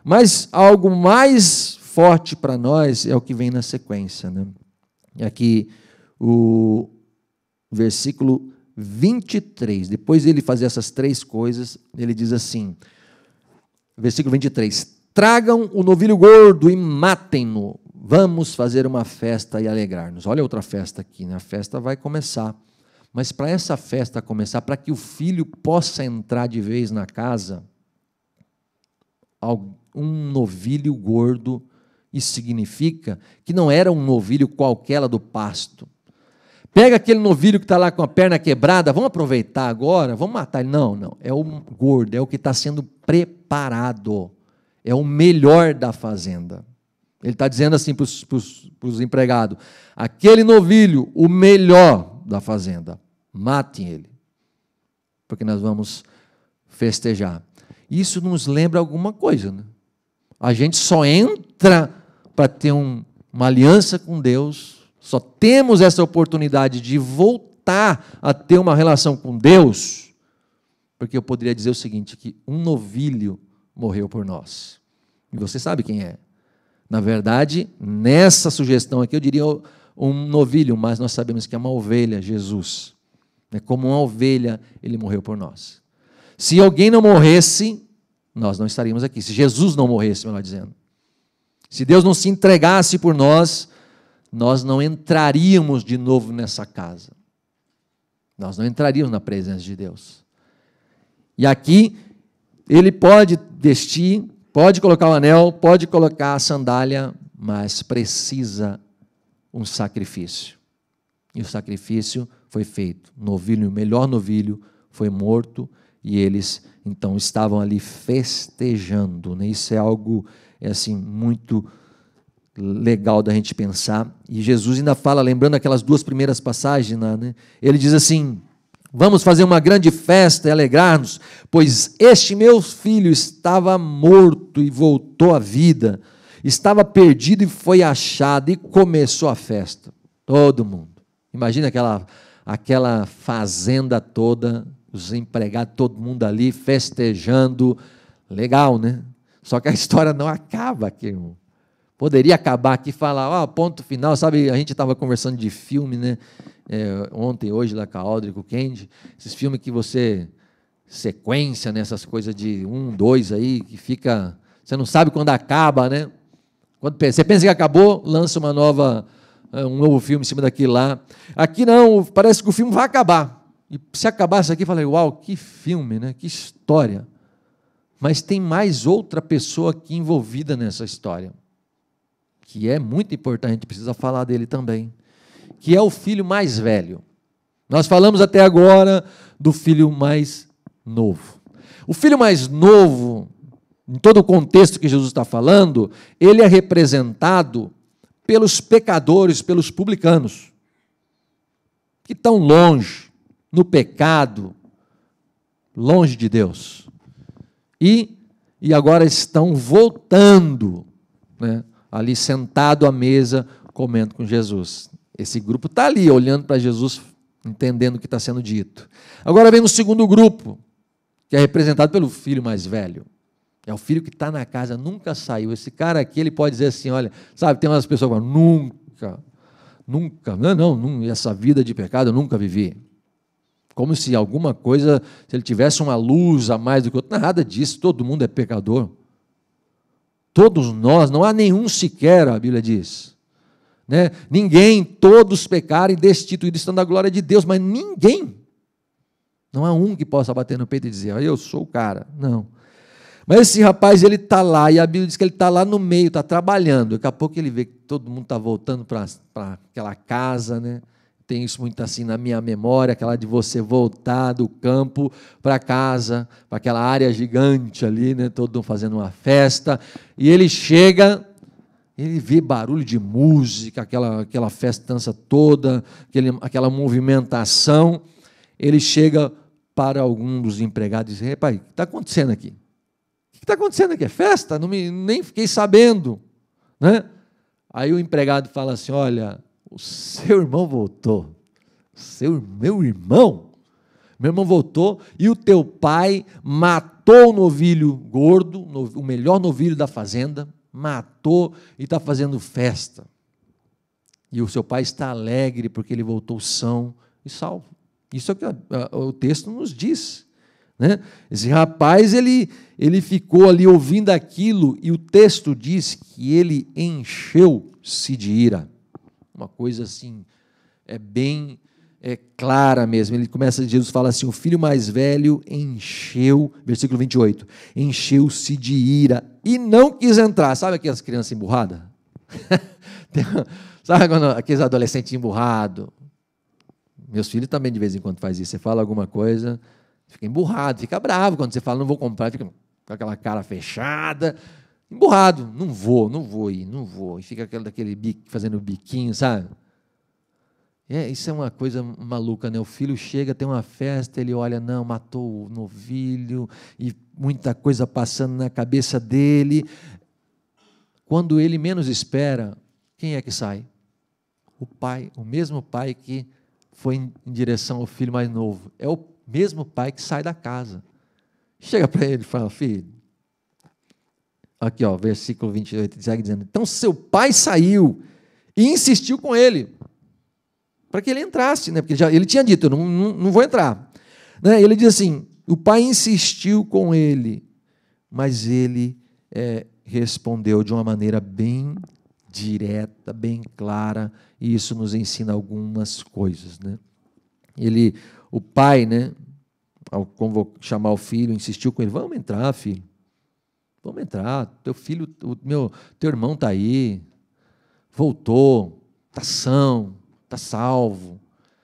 Mas algo mais forte para nós é o que vem na sequência. Né? E aqui o versículo 23, depois dele fazer essas três coisas, ele diz assim, versículo 23, tragam o novilho gordo e matem-no, vamos fazer uma festa e alegrar-nos. Olha outra festa aqui, né? A festa vai começar. Mas para essa festa começar, para que o filho possa entrar de vez na casa, um novilho gordo, isso significa que não era um novilho qualquer lá do pasto. Pega aquele novilho que está lá com a perna quebrada, vamos aproveitar agora, vamos matar ele. Não, não, é o gordo, é o que está sendo preparado, é o melhor da fazenda. Ele está dizendo assim para os empregados, aquele novilho, o melhor da fazenda, matem ele, porque nós vamos festejar. Isso nos lembra alguma coisa, né? A gente só entra para ter uma aliança com Deus, só temos essa oportunidade de voltar a ter uma relação com Deus, porque eu poderia dizer o seguinte, que um novilho morreu por nós. E você sabe quem é. Na verdade, nessa sugestão aqui, eu diria um novilho, mas nós sabemos que é uma ovelha, Jesus. Como uma ovelha, ele morreu por nós. Se alguém não morresse, nós não estaríamos aqui. Se Jesus não morresse, melhor dizendo. Se Deus não se entregasse por nós, nós não entraríamos de novo nessa casa. Nós não entraríamos na presença de Deus. E aqui, ele pode vestir, pode colocar o anel, pode colocar a sandália, mas precisa um sacrifício. E o sacrifício foi feito. O novilho, o melhor novilho, foi morto, e eles, então, estavam ali festejando. Né? Isso é algo, assim, muito legal da gente pensar. E Jesus ainda fala, lembrando aquelas duas primeiras passagens, né? Ele diz assim, vamos fazer uma grande festa e alegrar-nos, pois este meu filho estava morto e voltou à vida, estava perdido e foi achado, e começou a festa. Todo mundo. Imagina aquela fazenda toda, os empregados, todo mundo ali festejando. Legal, né? Só que a história não acaba aqui, irmão. Poderia acabar aqui e falar, ponto final, sabe? A gente estava conversando de filme, né? Ontem, hoje, lá com a Audrey, com o Kendi, esses filmes que você sequência, nessas coisas de 1, 2 aí, que fica, você não sabe quando acaba, né? Quando você pensa que acabou, lança um novo filme em cima daquilo lá. Aqui não, parece que o filme vai acabar. E se acabasse aqui, eu falei, uau, que filme, né? Que história. Mas tem mais outra pessoa aqui envolvida nessa história, que é muito importante, a gente precisa falar dele também, que é o filho mais velho. Nós falamos até agora do filho mais novo. O filho mais novo, em todo o contexto que Jesus está falando, ele é representado pelos pecadores, pelos publicanos, que estão longe, no pecado, longe de Deus. E agora estão voltando, né, ali sentado à mesa, comendo com Jesus. Esse grupo está ali, olhando para Jesus, entendendo o que está sendo dito. Agora vem o segundo grupo, que é representado pelo filho mais velho. É o filho que está na casa, nunca saiu. Esse cara aqui, ele pode dizer assim, olha, sabe, tem umas pessoas que falam, nunca, não, essa vida de pecado eu nunca vivi. Como se alguma coisa, se ele tivesse uma luz a mais do que outro. Nada disso, todo mundo é pecador. Todos nós, não há nenhum sequer, a Bíblia diz. Né? Ninguém, todos pecaram e destituídos estão da glória de Deus, mas ninguém. Não há um que possa bater no peito e dizer, eu sou o cara. Não. Mas esse rapaz, ele está lá, e a Bíblia diz que ele está lá no meio, está trabalhando. Daqui a pouco ele vê que todo mundo está voltando para aquela casa, né? Tem isso muito assim na minha memória, aquela de você voltar do campo para casa, para aquela área gigante ali, né? Todo mundo fazendo uma festa, e ele chega, ele vê barulho de música, aquela festança toda, aquela movimentação. Ele chega para algum dos empregados e diz, pai, o que está acontecendo aqui? O que está acontecendo aqui? É festa? Nem fiquei sabendo. Né? Aí o empregado fala assim, olha, o seu irmão voltou. Meu irmão voltou e o teu pai matou o novilho gordo, o melhor novilho da fazenda, matou e está fazendo festa. E o seu pai está alegre porque ele voltou são e salvo. Isso é o que o texto nos diz. Né? Esse rapaz, ele ficou ali ouvindo aquilo e o texto diz que ele encheu-se de ira. Uma coisa assim, bem clara mesmo. Jesus fala assim, o filho mais velho versículo 28, encheu-se de ira e não quis entrar. Sabe aquelas crianças emburradas? Sabe quando aqueles adolescentes emburrados? Meus filhos também de vez em quando fazem isso. Você fala alguma coisa, fica emburrado, fica bravo. Quando você fala, não vou comprar, fica com aquela cara fechada, emburrado, não vou ir. E fica daquele bico, fazendo biquinho, sabe? Isso é uma coisa maluca, né? O filho chega, tem uma festa, ele olha, não, matou o novilho, e muita coisa passando na cabeça dele. Quando ele menos espera, quem é que sai? O pai, o mesmo pai que foi em direção ao filho mais novo. É o mesmo pai que sai da casa. Chega para ele e fala, filho, aqui, versículo 28, segue dizendo, então seu pai saiu e insistiu com ele, para que ele entrasse, né? Porque ele tinha dito, eu não vou entrar. Né? Ele diz assim, o pai insistiu com ele, mas ele respondeu de uma maneira bem direta, bem clara, e isso nos ensina algumas coisas. Né? O pai, né, ao chamar o filho, insistiu com ele, vamos entrar, filho, vamos entrar, teu filho, teu irmão está aí, voltou, está são, está salvo,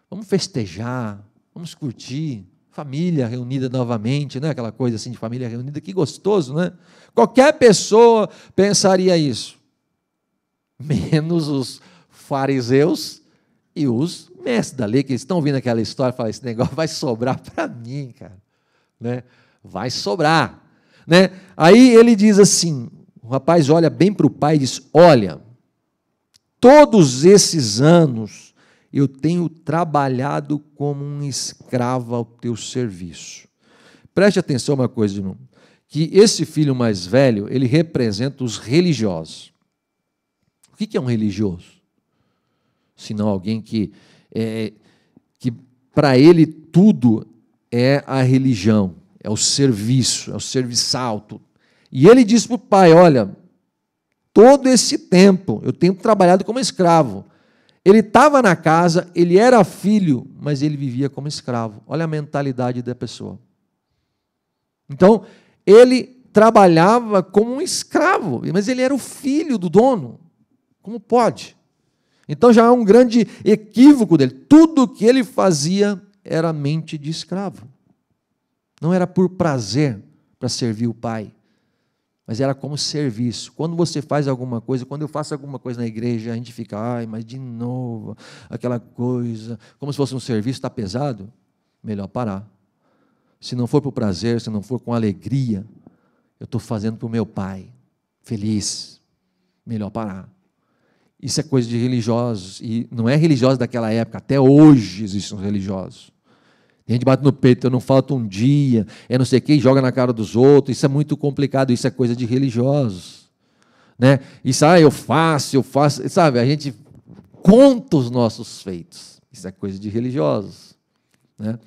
vamos festejar, vamos curtir, família reunida novamente, né? Aquela coisa assim de família reunida, que gostoso, né? Qualquer pessoa pensaria isso, menos os fariseus e os mestres da lei, que eles estão ouvindo aquela história e falam, esse negócio vai sobrar para mim, cara, né? Vai sobrar, né? Aí ele diz assim, o rapaz olha bem para o pai e diz, olha, todos esses anos eu tenho trabalhado como um escravo ao teu serviço. Preste atenção uma coisa, irmão, que esse filho mais velho, ele representa os religiosos. que é um religioso? Senão alguém que para ele tudo é a religião, é o serviço, é o serviçal. E ele diz para o pai, olha, todo esse tempo eu tenho trabalhado como escravo. Ele estava na casa, ele era filho, mas ele vivia como escravo. Olha a mentalidade da pessoa. Então, ele trabalhava como um escravo, mas ele era o filho do dono. Como pode? Então já é um grande equívoco dele. Tudo que ele fazia era mente de escravo. Não era por prazer para servir o pai, mas era como serviço. Quando você faz alguma coisa, quando eu faço alguma coisa na igreja, a gente fica, ai, mas de novo, aquela coisa, como se fosse um serviço, está pesado, melhor parar. Se não for por prazer, se não for com alegria, eu estou fazendo para o meu pai, feliz, melhor parar. Isso é coisa de religiosos, e não é religiosos daquela época, até hoje existem os religiosos. A gente bate no peito, eu não falto um dia, não sei o que, e joga na cara dos outros, isso é muito complicado, isso é coisa de religiosos. Né? Isso, eu faço, sabe, a gente conta os nossos feitos, isso é coisa de religiosos. Né?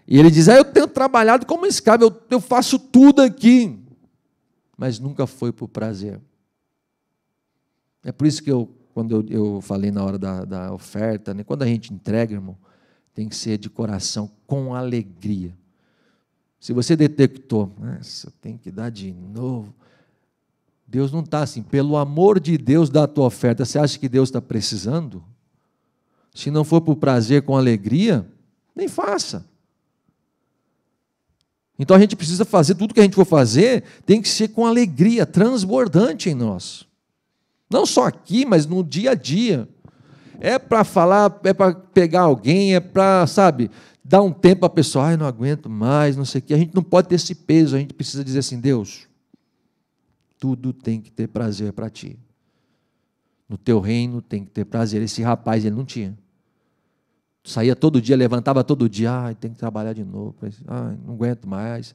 E ele diz, eu tenho trabalhado como escravo, eu faço tudo aqui, mas nunca foi por prazer. É por isso que quando eu falei na hora da oferta, né, quando a gente entrega, irmão, tem que ser de coração, com alegria. Se você detectou, eu tenho que dar de novo, Deus não está assim, pelo amor de Deus da tua oferta, você acha que Deus está precisando? Se não for por prazer, com alegria, nem faça. Então a gente precisa fazer, tudo que a gente for fazer, tem que ser com alegria, transbordante em nós. Não só aqui, mas no dia a dia. É para falar, é para pegar alguém, é para, sabe, dar um tempo para a pessoa, não aguento mais, não sei o quê. A gente não pode ter esse peso, a gente precisa dizer assim, Deus, tudo tem que ter prazer para ti. No teu reino tem que ter prazer. Esse rapaz, ele não tinha. Saía todo dia, levantava todo dia, tem que trabalhar de novo, não aguento mais.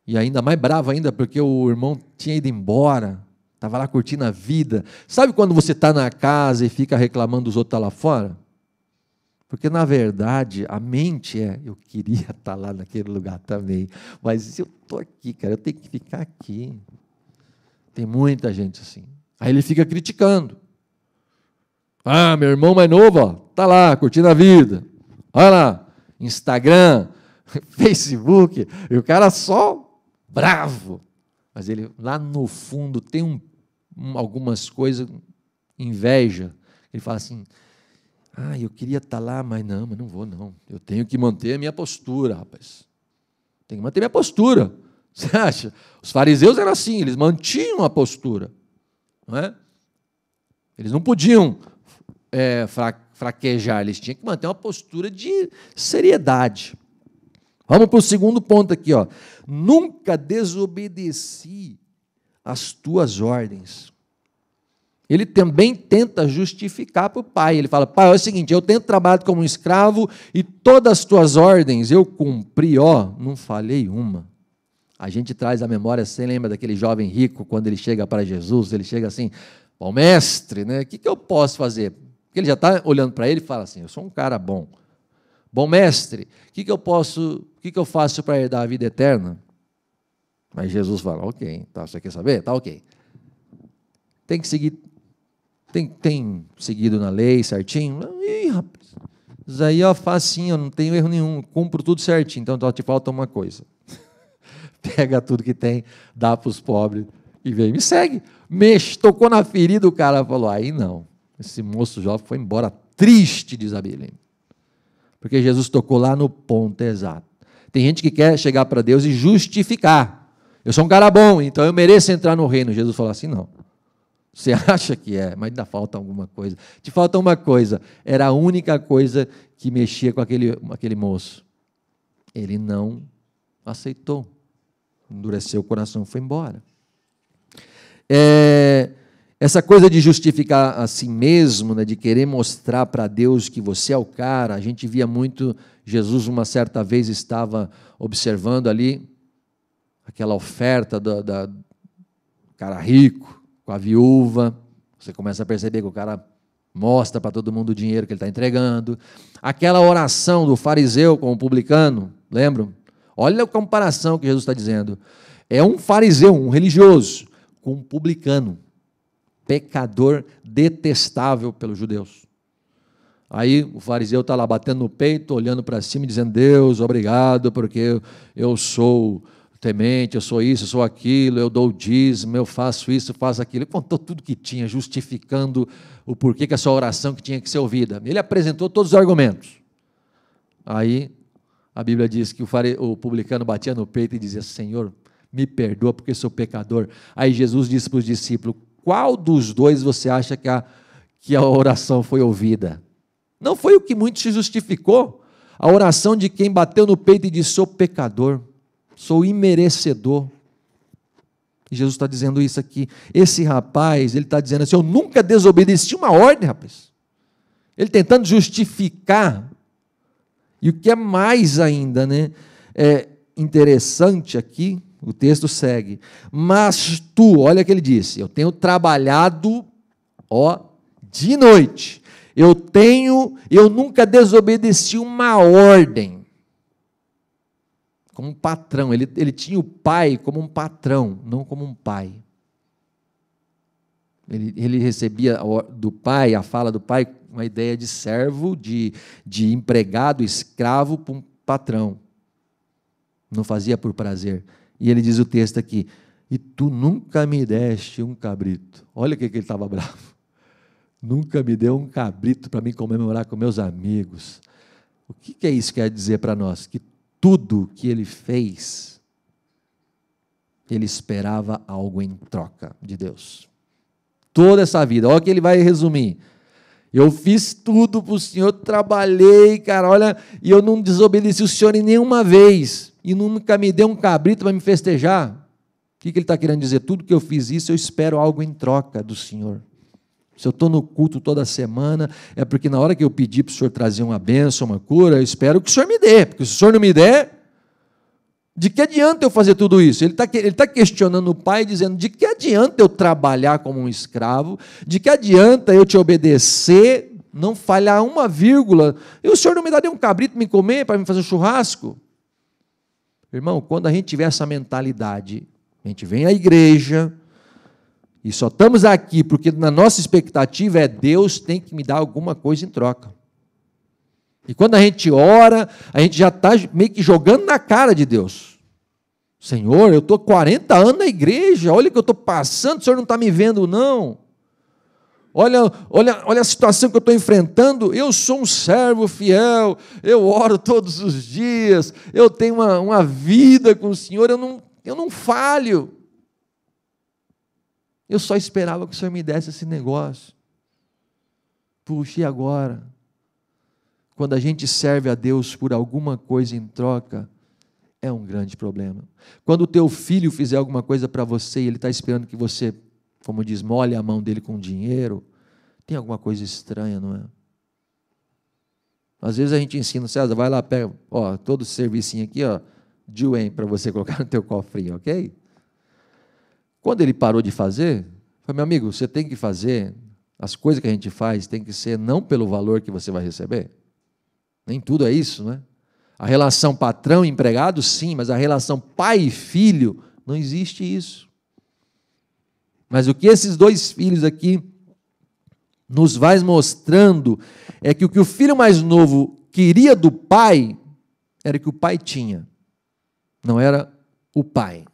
E ainda mais bravo ainda, porque o irmão tinha ido embora, estava lá curtindo a vida. Sabe quando você está na casa e fica reclamando dos outros lá fora? Porque, na verdade, a mente eu queria estar lá naquele lugar também, mas se eu estou aqui, cara, eu tenho que ficar aqui. Tem muita gente assim. Aí ele fica criticando. Meu irmão mais novo, está lá, curtindo a vida. Olha lá, Instagram, Facebook, e o cara só bravo. Mas ele, lá no fundo, tem algumas coisas, inveja. Ele fala assim, eu queria estar lá, mas não vou, não. Eu tenho que manter a minha postura, rapaz. Tenho que manter minha postura. Você acha? Os fariseus eram assim, eles mantinham a postura. Não é? Eles não podiam fraquejar, eles tinham que manter uma postura de seriedade. Vamos para o segundo ponto aqui. Nunca desobedeci às tuas ordens. Ele também tenta justificar para o pai. Ele fala, pai, é o seguinte, eu tenho trabalhado como um escravo e todas as tuas ordens eu cumpri, não falhei uma. A gente traz a memória, você lembra daquele jovem rico, quando ele chega para Jesus, ele chega assim, bom mestre, né, o que eu posso fazer? Porque ele já está olhando para ele e fala assim, eu sou um cara bom. Bom mestre, o que eu faço para herdar a vida eterna? Mas Jesus fala, ok, tá, você quer saber? Tá ok. Tem que seguir, tem seguido na lei certinho? Ih, rapaz, isso aí facinho, não tenho erro nenhum, cumpro tudo certinho, então te falta uma coisa. Pega tudo que tem, dá para os pobres e vem, me segue. Tocou na ferida, o cara falou, aí não. Esse moço jovem foi embora triste, diz a Bíblia. Porque Jesus tocou lá no ponto exato. Tem gente que quer chegar para Deus e justificar. Eu sou um cara bom, então eu mereço entrar no reino. Jesus falou assim, não. Você acha que mas ainda falta alguma coisa. Te falta uma coisa. Era a única coisa que mexia com aquele moço. Ele não aceitou. Endureceu o coração, foi embora. Essa coisa de justificar a si mesmo, né, de querer mostrar para Deus que você é o cara, a gente via muito, Jesus uma certa vez estava observando ali aquela oferta do cara rico, com a viúva, Você começa a perceber que o cara mostra para todo mundo o dinheiro que ele está entregando. Aquela oração do fariseu com o publicano, lembram? Olha a comparação que Jesus está dizendo. É um fariseu, um religioso, com um publicano, pecador detestável pelos judeus. Aí o fariseu está lá batendo no peito, olhando para cima e dizendo: Deus, obrigado, porque eu sou temente, eu sou isso, eu sou aquilo, eu dou o dízimo, eu faço isso, faço aquilo. Ele contou tudo que tinha, justificando o porquê que a sua oração que tinha que ser ouvida. Ele apresentou todos os argumentos. Aí a Bíblia diz que o publicano batia no peito e dizia: Senhor, me perdoa porque sou pecador. Aí Jesus disse para os discípulos: qual dos dois você acha que a oração foi ouvida? Não foi o que muito se justificou. A oração de quem bateu no peito e disse: sou pecador, sou imerecedor. E Jesus está dizendo isso aqui. Esse rapaz, ele está dizendo assim: eu nunca desobedeci uma ordem, rapaz. Ele tentando justificar. E o que é mais ainda, né, é interessante aqui, o texto segue: mas tu, olha o que ele disse, eu tenho trabalhado, de noite, eu nunca desobedeci uma ordem, como um patrão, ele tinha o pai como um patrão, não como um pai. Ele recebia do pai, a fala do pai, uma ideia de servo, de empregado, escravo para um patrão. Não fazia por prazer. E ele diz o texto aqui: e tu nunca me deste um cabrito. Olha o que ele estava bravo. Nunca me deu um cabrito para mim comemorar com meus amigos. O que é isso que quer dizer para nós? Que tudo que ele fez, ele esperava algo em troca de Deus. Toda essa vida, olha o que ele vai resumir: eu fiz tudo para o Senhor, trabalhei, cara, olha, e eu não desobedeci o Senhor em nenhuma vez, e nunca me deu um cabrito para me festejar. O que ele está querendo dizer? Tudo que eu fiz isso, eu espero algo em troca do Senhor. Se eu estou no culto toda semana, é porque na hora que eu pedir para o Senhor trazer uma bênção, uma cura, eu espero que o Senhor me dê, porque se o Senhor não me der, de que adianta eu fazer tudo isso? Ele está questionando o pai, dizendo: de que adianta eu trabalhar como um escravo? De que adianta eu te obedecer, não falhar uma vírgula, e o Senhor não me dá nem um cabrito para me comer, para me fazer um churrasco? Irmão, quando a gente tiver essa mentalidade, a gente vem à igreja, e só estamos aqui porque na nossa expectativa é: Deus tem que me dar alguma coisa em troca. E quando a gente ora, a gente já está meio que jogando na cara de Deus. Senhor, eu estou 40 anos na igreja, olha o que eu estou passando, o Senhor não está me vendo, não. Olha a situação que eu estou enfrentando. Eu sou um servo fiel, eu oro todos os dias, eu tenho uma vida com o Senhor, eu não falho. Eu só esperava que o Senhor me desse esse negócio. Puxa, e agora? Quando a gente serve a Deus por alguma coisa em troca, é um grande problema. Quando o teu filho fizer alguma coisa para você e ele está esperando que você, como diz, molhe a mão dele com dinheiro, tem alguma coisa estranha, não é? Às vezes a gente ensina: César, vai lá, pega todo esse servicinho aqui, de yuan, para você colocar no teu cofrinho, ok? Quando ele parou de fazer, falei: meu amigo, você tem que fazer, as coisas que a gente faz tem que ser não pelo valor que você vai receber. Nem tudo é isso, não é? A relação patrão e empregado, sim, mas a relação pai e filho, não existe isso. Mas o que esses dois filhos aqui nos vai mostrando é que o que o filho mais novo queria do pai era o que o pai tinha, não era o pai.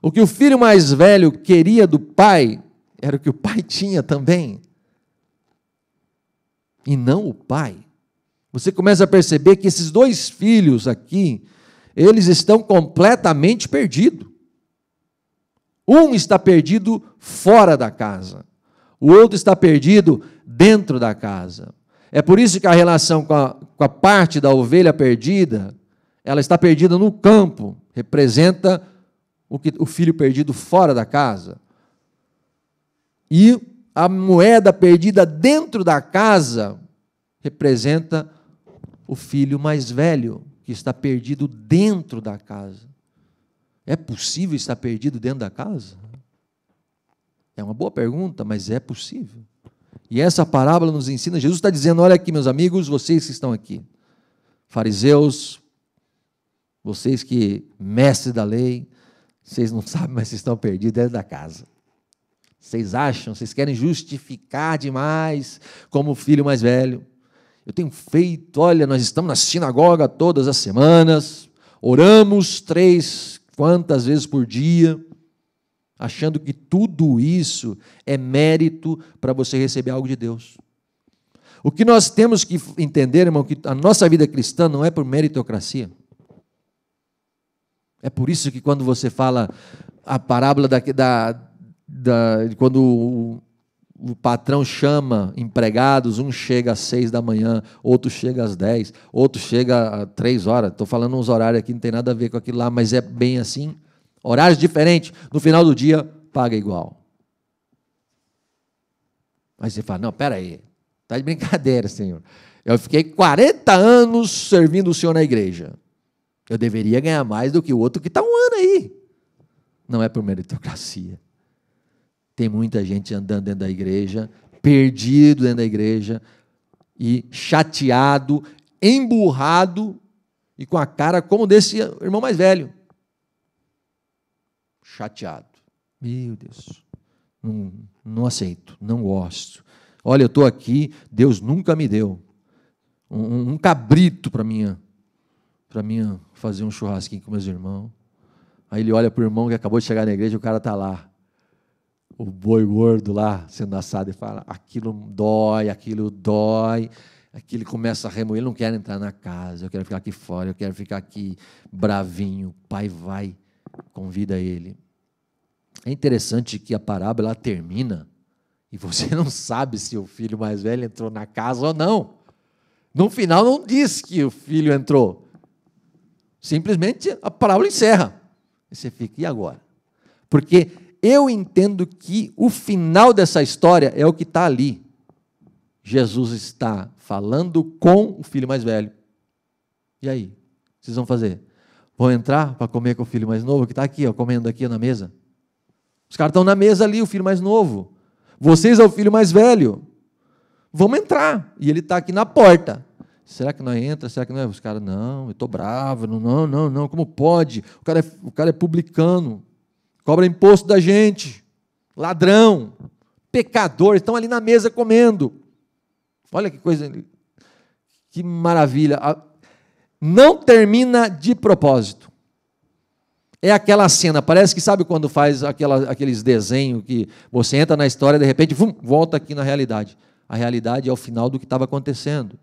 O que o filho mais velho queria do pai era o que o pai tinha também, e não o pai. Você começa a perceber que esses dois filhos aqui, eles estão completamente perdidos. Um está perdido fora da casa, o outro está perdido dentro da casa. É por isso que a relação com a parte da ovelha perdida, ela está perdida no campo, representa o filho perdido fora da casa. E a moeda perdida dentro da casa representa o filho mais velho, que está perdido dentro da casa. É possível estar perdido dentro da casa? É uma boa pergunta, mas é possível. E essa parábola nos ensina, Jesus está dizendo, olha aqui, meus amigos, vocês que estão aqui, fariseus, vocês que, mestres da lei, vocês não sabem, mas vocês estão perdidos dentro da casa. Vocês acham, vocês querem justificar demais como o filho mais velho. Eu tenho feito, olha, nós estamos na sinagoga todas as semanas, oramos 3 quantas vezes por dia, achando que tudo isso é mérito para você receber algo de Deus. O que nós temos que entender, irmão, que a nossa vida cristã não é por meritocracia. É por isso que quando você fala a parábola quando o patrão chama empregados, um chega às 6 da manhã, outro chega às 10, outro chega às 3 horas, estou falando uns horários aqui, não tem nada a ver com aquilo lá, mas é bem assim, horários diferentes, no final do dia, paga igual. Aí você fala, não, peraí, está de brincadeira, Senhor, eu fiquei 40 anos servindo o Senhor na igreja, eu deveria ganhar mais do que o outro que está 1 ano aí. Não é por meritocracia. Tem muita gente andando dentro da igreja, perdido dentro da igreja, e chateado, emburrado, e com a cara como desse irmão mais velho. Chateado. Meu Deus, não aceito, não gosto. Olha, eu estou aqui, Deus nunca me deu um cabrito para mim fazer um churrasquinho com meus irmãos. Aí ele olha para o irmão que acabou de chegar na igreja, o cara está lá, o boi gordo lá, sendo assado, e fala, aquilo dói, aquilo começa a remoer, ele não quer entrar na casa, eu quero ficar aqui fora, eu quero ficar aqui bravinho, o pai vai, convida ele. É interessante que a parábola termina, e você não sabe se o filho mais velho entrou na casa ou não. No final não diz que o filho entrou, simplesmente a parábola encerra. E você fica, e agora? Porque eu entendo que o final dessa história é o que está ali. Jesus está falando com o filho mais velho. E aí? O que vocês vão fazer? Vão entrar para comer com o filho mais novo, que está aqui, ó, comendo aqui na mesa? Os caras estão na mesa ali, o filho mais novo. Vocês é o filho mais velho. Vamos entrar. E ele está aqui na porta. Será que nós entra? Será que não é? Os caras, não, eu estou bravo, não, como pode? O cara é publicano, cobra imposto da gente, ladrão, pecador, estão ali na mesa comendo. Olha que coisa, que maravilha. Não termina de propósito. É aquela cena, parece que sabe quando faz aqueles desenhos que você entra na história e de repente, volta aqui na realidade. A realidade é o final do que estava acontecendo.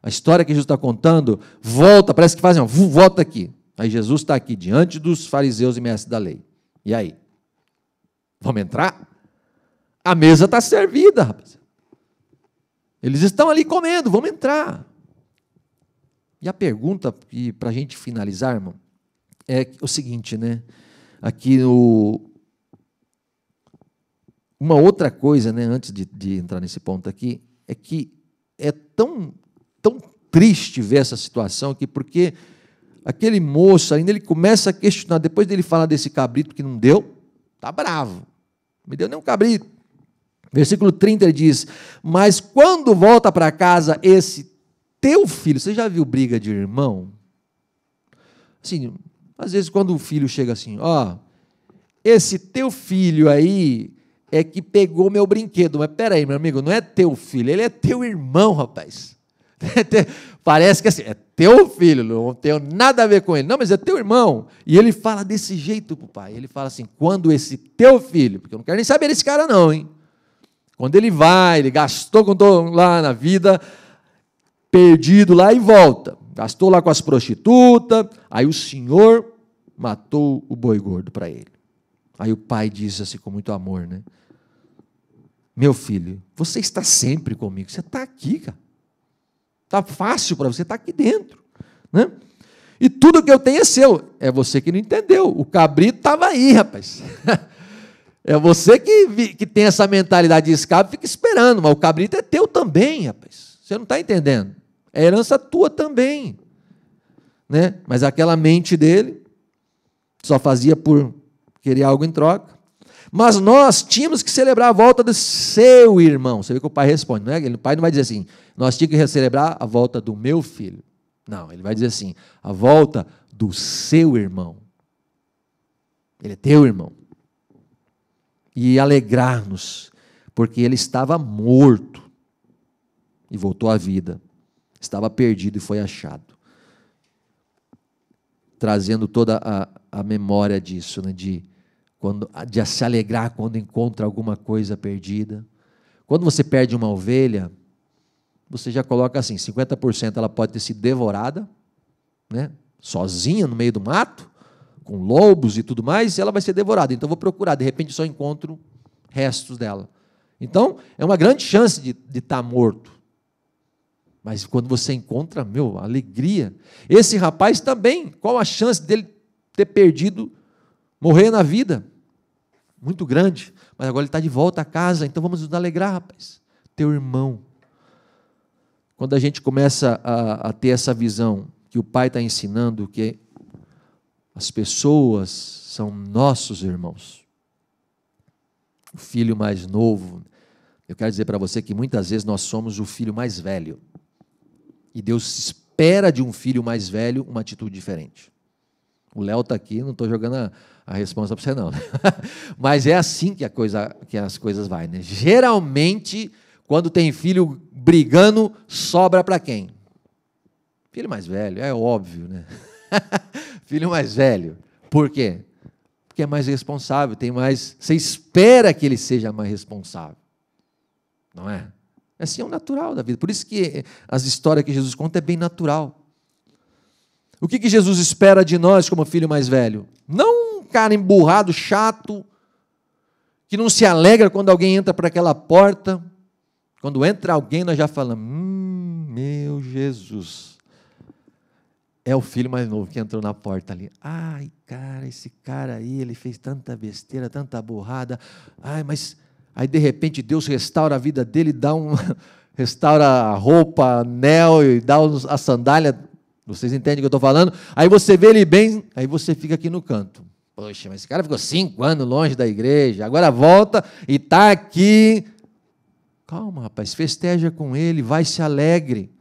A história que Jesus está contando, volta, parece que faz assim, volta aqui. Aí Jesus está aqui, diante dos fariseus e mestres da lei. E aí? Vamos entrar? A mesa está servida, rapaz. Eles estão ali comendo, vamos entrar. E a pergunta, para a gente finalizar, irmão, é o seguinte, né? Aqui, uma outra coisa, né, antes de entrar nesse ponto aqui, é que é tão triste ver essa situação aqui, porque aquele moço ainda ele começa a questionar, depois dele falar desse cabrito que não deu, está bravo, não me deu nem um cabrito. Versículo 30 ele diz, mas quando volta para casa esse teu filho, você já viu briga de irmão? Assim, às vezes quando o filho chega assim, ó, esse teu filho aí é que pegou meu brinquedo, mas peraí, meu amigo, não é teu filho, ele é teu irmão, rapaz. Parece que assim, é teu filho, não tem nada a ver com ele. Não, mas é teu irmão. E ele fala desse jeito para o pai. Ele fala assim, quando esse teu filho, porque eu não quero nem saber desse cara não, hein? Quando ele vai, ele gastou lá na vida, perdido lá e volta. Gastou lá com as prostitutas, aí o Senhor matou o boi gordo para ele. Aí o pai diz assim com muito amor, né? Meu filho, você está sempre comigo, você está aqui, cara. Está fácil para você, está aqui dentro. Né? E tudo que eu tenho é seu. É você que não entendeu. O cabrito estava aí, rapaz. É você que tem essa mentalidade de escravo, fica esperando, mas o cabrito é teu também, rapaz. Você não está entendendo. É herança tua também. Né? Mas aquela mente dele só fazia por querer algo em troca. Mas nós tínhamos que celebrar a volta do seu irmão. Você vê que o pai responde, não é? O pai não vai dizer assim, nós tínhamos que celebrar a volta do meu filho. Não, ele vai dizer assim, a volta do seu irmão. Ele é teu irmão. E alegrar-nos, porque ele estava morto e voltou à vida. Estava perdido e foi achado. Trazendo toda a memória disso, né? de se alegrar quando encontra alguma coisa perdida. Quando você perde uma ovelha, você já coloca assim, 50% ela pode ter sido devorada, né? Sozinha no meio do mato, com lobos e tudo mais, e ela vai ser devorada. Então, eu vou procurar, de repente só encontro restos dela. Então, é uma grande chance de estar morto. Mas quando você encontra, alegria. Esse rapaz também, qual a chance dele ter perdido, morrer na vida? Muito grande. Mas agora ele está de volta a casa, então vamos nos alegrar, rapaz. Teu irmão. Quando a gente começa a ter essa visão, que o pai está ensinando, que as pessoas são nossos irmãos. O filho mais novo. Eu quero dizer para você que muitas vezes nós somos o filho mais velho. E Deus espera de um filho mais velho uma atitude diferente. O Léo está aqui, não estou jogando a resposta para você não. Mas é assim que as coisas vai, né? Geralmente, quando tem filho brigando, sobra para quem? Filho mais velho, é óbvio, né? Filho mais velho. Por quê? Porque é mais responsável, você espera que ele seja mais responsável. Não é? Assim é o natural da vida. Por isso que as histórias que Jesus conta é bem natural. O que Jesus espera de nós como filho mais velho? Não um cara emburrado, chato, que não se alegra quando alguém entra para aquela porta. Quando entra alguém, nós já falamos, meu Jesus. É o filho mais novo que entrou na porta ali. Ai, cara, esse cara aí, ele fez tanta besteira, tanta burrada. Ai, mas... Aí, de repente, Deus restaura a vida dele, restaura a roupa, anel, e dá a sandália. Vocês entendem o que eu estou falando? Aí você vê ele bem, aí você fica aqui no canto. Poxa, mas esse cara ficou 5 anos longe da igreja, agora volta e está aqui. Calma, rapaz, festeja com ele, vai se alegre.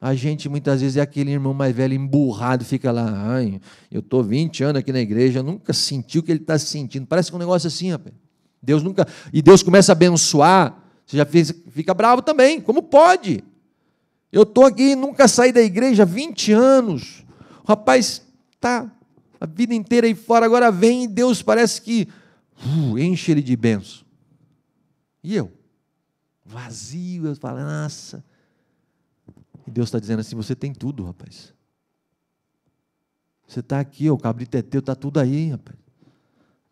A gente, muitas vezes, é aquele irmão mais velho, emburrado, fica lá, ai, eu estou 20 anos aqui na igreja, eu nunca senti o que ele está sentindo. Parece que um negócio assim, rapaz. Deus começa a abençoar, você já fica bravo também, como pode? Eu estou aqui, nunca saí da igreja há 20 anos, o rapaz está a vida inteira aí fora, agora vem e Deus parece que enche ele de bênção. E eu? Vazio, eu falo, nossa. E Deus está dizendo assim, você tem tudo, rapaz. Você está aqui, o cabrito é teu, está tudo aí, rapaz.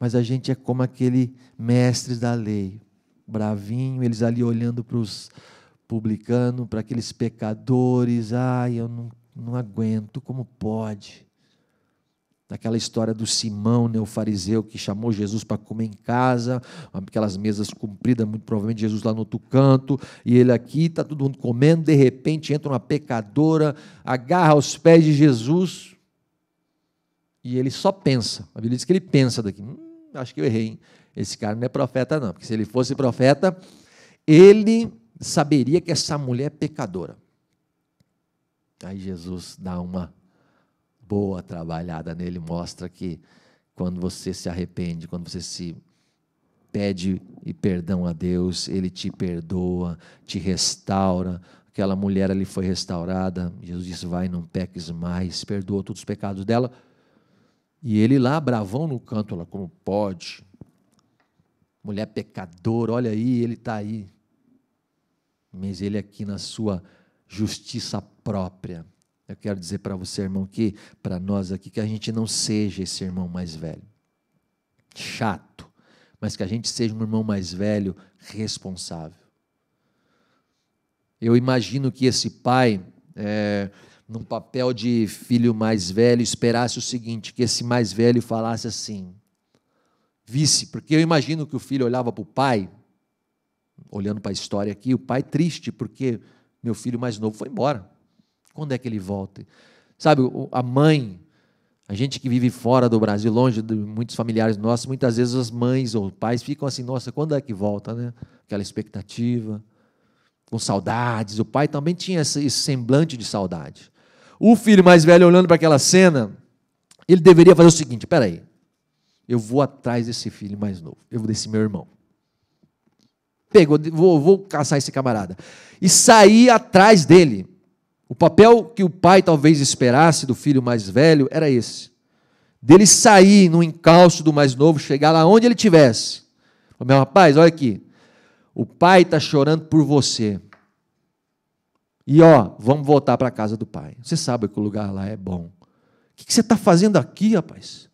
Mas a gente é como aquele mestres da lei, bravinho, eles ali olhando para os publicanos, para aqueles pecadores, ai, eu não aguento, como pode? Aquela história do Simão, né, o fariseu, que chamou Jesus para comer em casa, aquelas mesas compridas, muito provavelmente Jesus lá no outro canto, e ele aqui, está todo mundo comendo, de repente entra uma pecadora, agarra aos pés de Jesus, e ele só pensa, a Bíblia diz que ele pensa daqui, acho que eu errei, hein? Esse cara não é profeta não, porque se ele fosse profeta, ele saberia que essa mulher é pecadora. Aí Jesus dá uma boa trabalhada nele, mostra que quando você se arrepende, quando você se pede perdão a Deus, Ele te perdoa, te restaura. Aquela mulher ali foi restaurada, Jesus disse, vai, não peques mais, perdoa todos os pecados dela. E ele lá, bravão no canto, lá, como pode? Mulher pecadora, olha aí, ele está aí. Mas ele aqui na sua justiça própria. Eu quero dizer para você, irmão, que para nós aqui, que a gente não seja esse irmão mais velho, chato, mas que a gente seja um irmão mais velho, responsável. Eu imagino que esse pai, num papel de filho mais velho, esperasse o seguinte, que esse mais velho falasse assim, visse, porque eu imagino que o filho olhava para o pai, olhando para a história aqui, o pai triste, porque meu filho mais novo foi embora. Quando é que ele volta? Sabe, a mãe, A gente que vive fora do Brasil, longe de muitos familiares nossos, muitas vezes as mães ou pais ficam assim, nossa, quando é que volta, né? Aquela expectativa, com saudades. O pai também tinha esse semblante de saudade. O filho mais velho, olhando para aquela cena, ele deveria fazer o seguinte: espera aí, eu vou atrás desse filho mais novo, desse meu irmão. Vou caçar esse camarada. E sair atrás dele. O papel que o pai talvez esperasse do filho mais velho era esse. Dele sair no encalço do mais novo, chegar lá onde ele estivesse. Meu rapaz, olha aqui. O pai está chorando por você. E vamos voltar para a casa do pai. Você sabe que o lugar lá é bom. O que você está fazendo aqui, rapaz?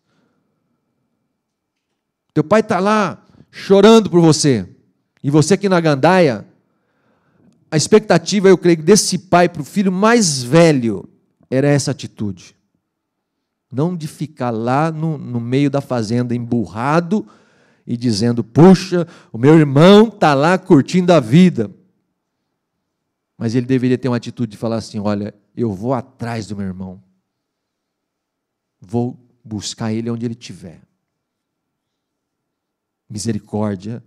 Teu pai está lá chorando por você. E você aqui na gandaia, a expectativa, eu creio, desse pai para o filho mais velho era essa atitude. Não de ficar lá no meio da fazenda emburrado e dizendo, puxa, o meu irmão está lá curtindo a vida. Mas ele deveria ter uma atitude de falar assim, olha, eu vou atrás do meu irmão. Vou buscar ele onde ele estiver. Misericórdia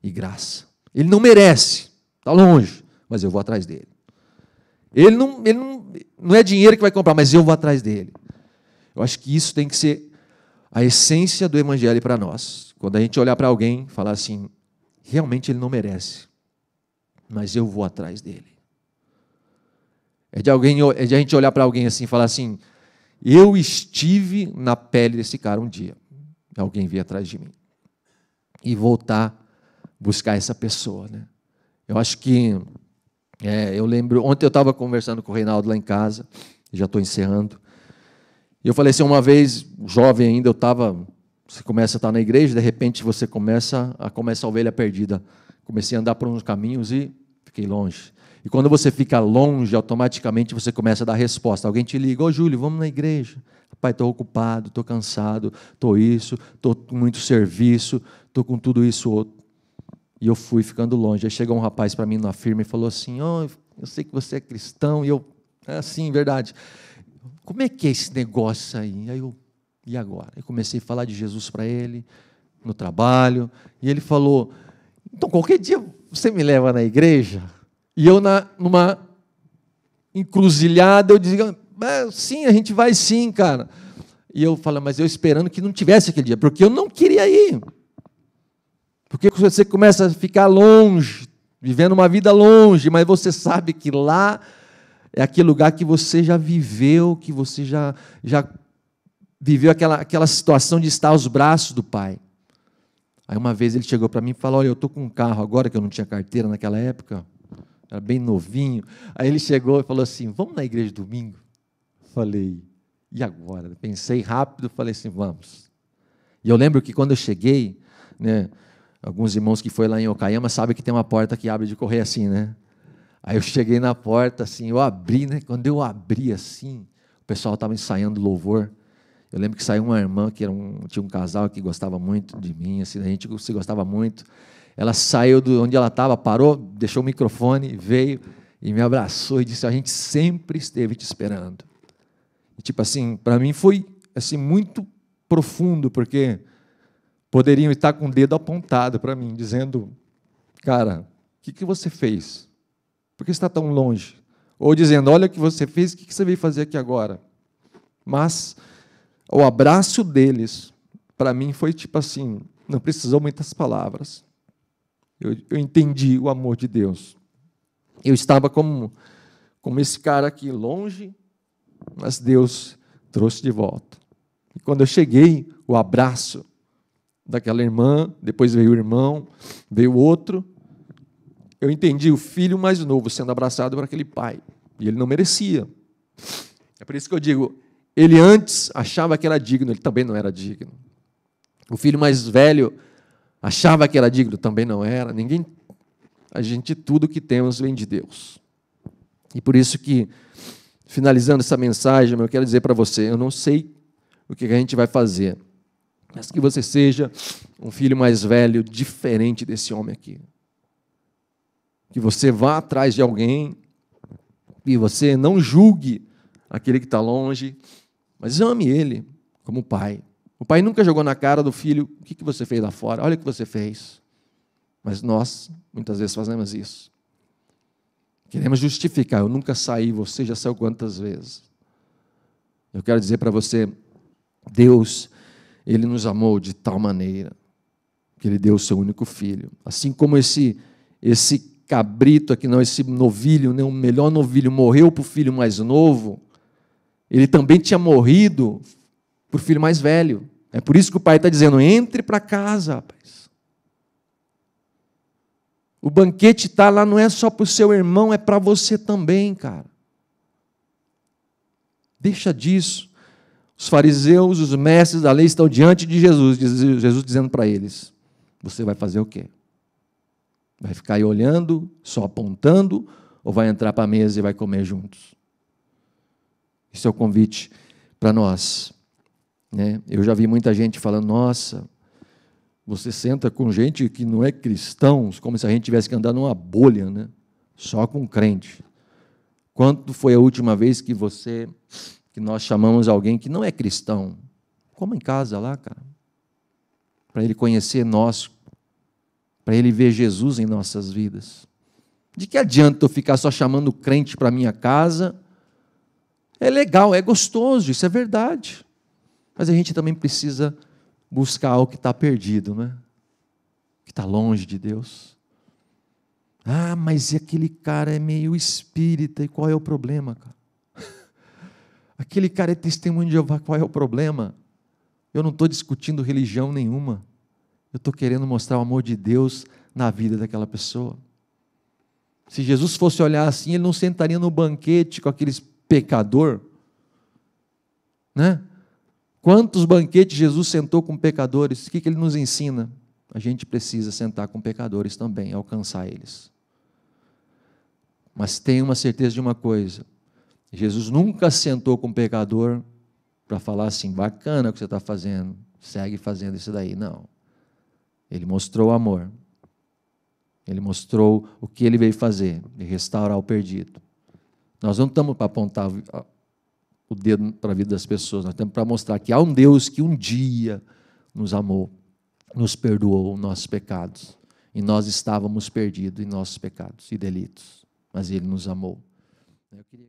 e graça. Ele não merece, está longe, mas eu vou atrás dele. Ele não é dinheiro que vai comprar, mas eu vou atrás dele. Eu acho que isso tem que ser a essência do evangelho para nós. Quando a gente olhar para alguém, falar assim, realmente ele não merece, mas eu vou atrás dele. É de a gente olhar para alguém assim e falar assim, eu estive na pele desse cara um dia. Alguém veio atrás de mim. E voltar buscar essa pessoa, né? Eu acho que, eu lembro, ontem eu estava conversando com o Reinaldo lá em casa, já estou encerrando, e eu falei assim, uma vez, jovem ainda, você começa a estar na igreja, de repente você começa a ovelha perdida. Comecei a andar por uns caminhos e fiquei longe. E quando você fica longe, automaticamente você começa a dar resposta. Alguém te liga, ô Júlio, vamos na igreja. Pai, estou ocupado, estou cansado, estou com muito serviço, estou com tudo isso outro. E eu fui ficando longe. Aí chegou um rapaz para mim na firma e falou assim, eu sei que você é cristão, e eu, sim, verdade. Como é que é esse negócio aí? Aí e agora? Eu comecei a falar de Jesus para ele, no trabalho, e ele falou, então qualquer dia você me leva na igreja? E eu, numa encruzilhada, eu dizia, sim, a gente vai sim, cara. E eu falo, mas eu esperando que não tivesse aquele dia, porque eu não queria ir. Porque você começa a ficar longe, vivendo uma vida longe, mas você sabe que lá é aquele lugar que você já viveu, que você já viveu aquela situação de estar aos braços do Pai. Aí uma vez ele chegou para mim e falou, olha, eu estou com um carro agora, que eu não tinha carteira naquela época, era bem novinho. Aí ele chegou e falou assim, vamos na igreja domingo? Falei, e agora? Pensei rápido, falei assim, vamos. E eu lembro que quando eu cheguei, né, alguns irmãos que foram lá em Okayama sabem que tem uma porta que abre de correr assim, né? Aí eu cheguei na porta, assim, eu abri, né? Quando eu abri assim, o pessoal estava ensaiando louvor. Eu lembro que saiu uma irmã, que tinha um casal que gostava muito de mim, assim, a gente se gostava muito. Ela saiu de onde ela estava, parou, deixou o microfone, veio e me abraçou e disse, a gente sempre esteve te esperando. E tipo assim, para mim foi assim, muito profundo, porque poderiam estar com o dedo apontado para mim, dizendo, cara, o que você fez? Por que você está tão longe? Ou dizendo, olha o que você fez, o que você veio fazer aqui agora? Mas o abraço deles, para mim, foi tipo assim, não precisou muitas palavras. Eu entendi o amor de Deus. Eu estava como esse cara aqui, longe, mas Deus trouxe de volta. E quando eu cheguei, o abraço daquela irmã, depois veio o irmão, veio o outro, eu entendi o filho mais novo sendo abraçado por aquele pai, e ele não merecia. É por isso que eu digo, ele antes achava que era digno, ele também não era digno. O filho mais velho achava que era digno, também não era. Tudo que temos vem de Deus. E por isso que, finalizando essa mensagem, eu quero dizer para você, eu não sei o que a gente vai fazer, mas que você seja um filho mais velho, diferente desse homem aqui. Que você vá atrás de alguém e você não julgue aquele que está longe, Mas ame ele como pai. O pai nunca jogou na cara do filho: o que você fez lá fora? Olha o que você fez. Mas nós, muitas vezes, fazemos isso. Queremos justificar: eu nunca saí, você já saiu quantas vezes? Eu quero dizer para você, Deus, Ele nos amou de tal maneira que Ele deu o seu único filho. Assim como esse cabrito aqui, não, esse novilho, né, o melhor novilho, morreu para o filho mais novo, ele também tinha morrido para o filho mais velho. É por isso que o pai está dizendo: entre para casa, rapaz. O banquete está lá, não é só para o seu irmão, é para você também, cara. Deixa disso. Os fariseus, os mestres da lei estão diante de Jesus, Jesus dizendo para eles: você vai fazer o quê? Vai ficar aí olhando, só apontando, ou vai entrar para a mesa e vai comer juntos? Esse é o convite para nós. Né? Eu já vi muita gente falando: nossa, você senta com gente que não é cristão, como se a gente tivesse que andar numa bolha, né? Só com crente. Quando foi a última vez que nós chamamos alguém que não é cristão? Coma em casa lá, cara, para ele conhecer nós, para ele ver Jesus em nossas vidas. De que adianta eu ficar só chamando crente para minha casa? É legal, é gostoso, isso é verdade. Mas a gente também precisa buscar o que está perdido, né? Que está longe de Deus. Ah, mas aquele cara é meio espírita, e qual é o problema, cara? Aquele cara é testemunho de Jeová, qual é o problema? Eu não estou discutindo religião nenhuma. Eu estou querendo mostrar o amor de Deus na vida daquela pessoa. Se Jesus fosse olhar assim, ele não sentaria no banquete com aqueles pecadores, né? Quantos banquetes Jesus sentou com pecadores? O que ele nos ensina? A gente precisa sentar com pecadores também, alcançar eles. Mas tenha uma certeza de uma coisa: Jesus nunca sentou com pecador para falar assim: bacana o que você está fazendo, segue fazendo isso daí. Não. Ele mostrou o amor. Ele mostrou o que ele veio fazer, de restaurar o perdido. Nós não estamos para apontar o dedo para a vida das pessoas, nós estamos para mostrar que há um Deus que um dia nos amou, nos perdoou os nossos pecados, e nós estávamos perdidos em nossos pecados e delitos, mas Ele nos amou. Eu queria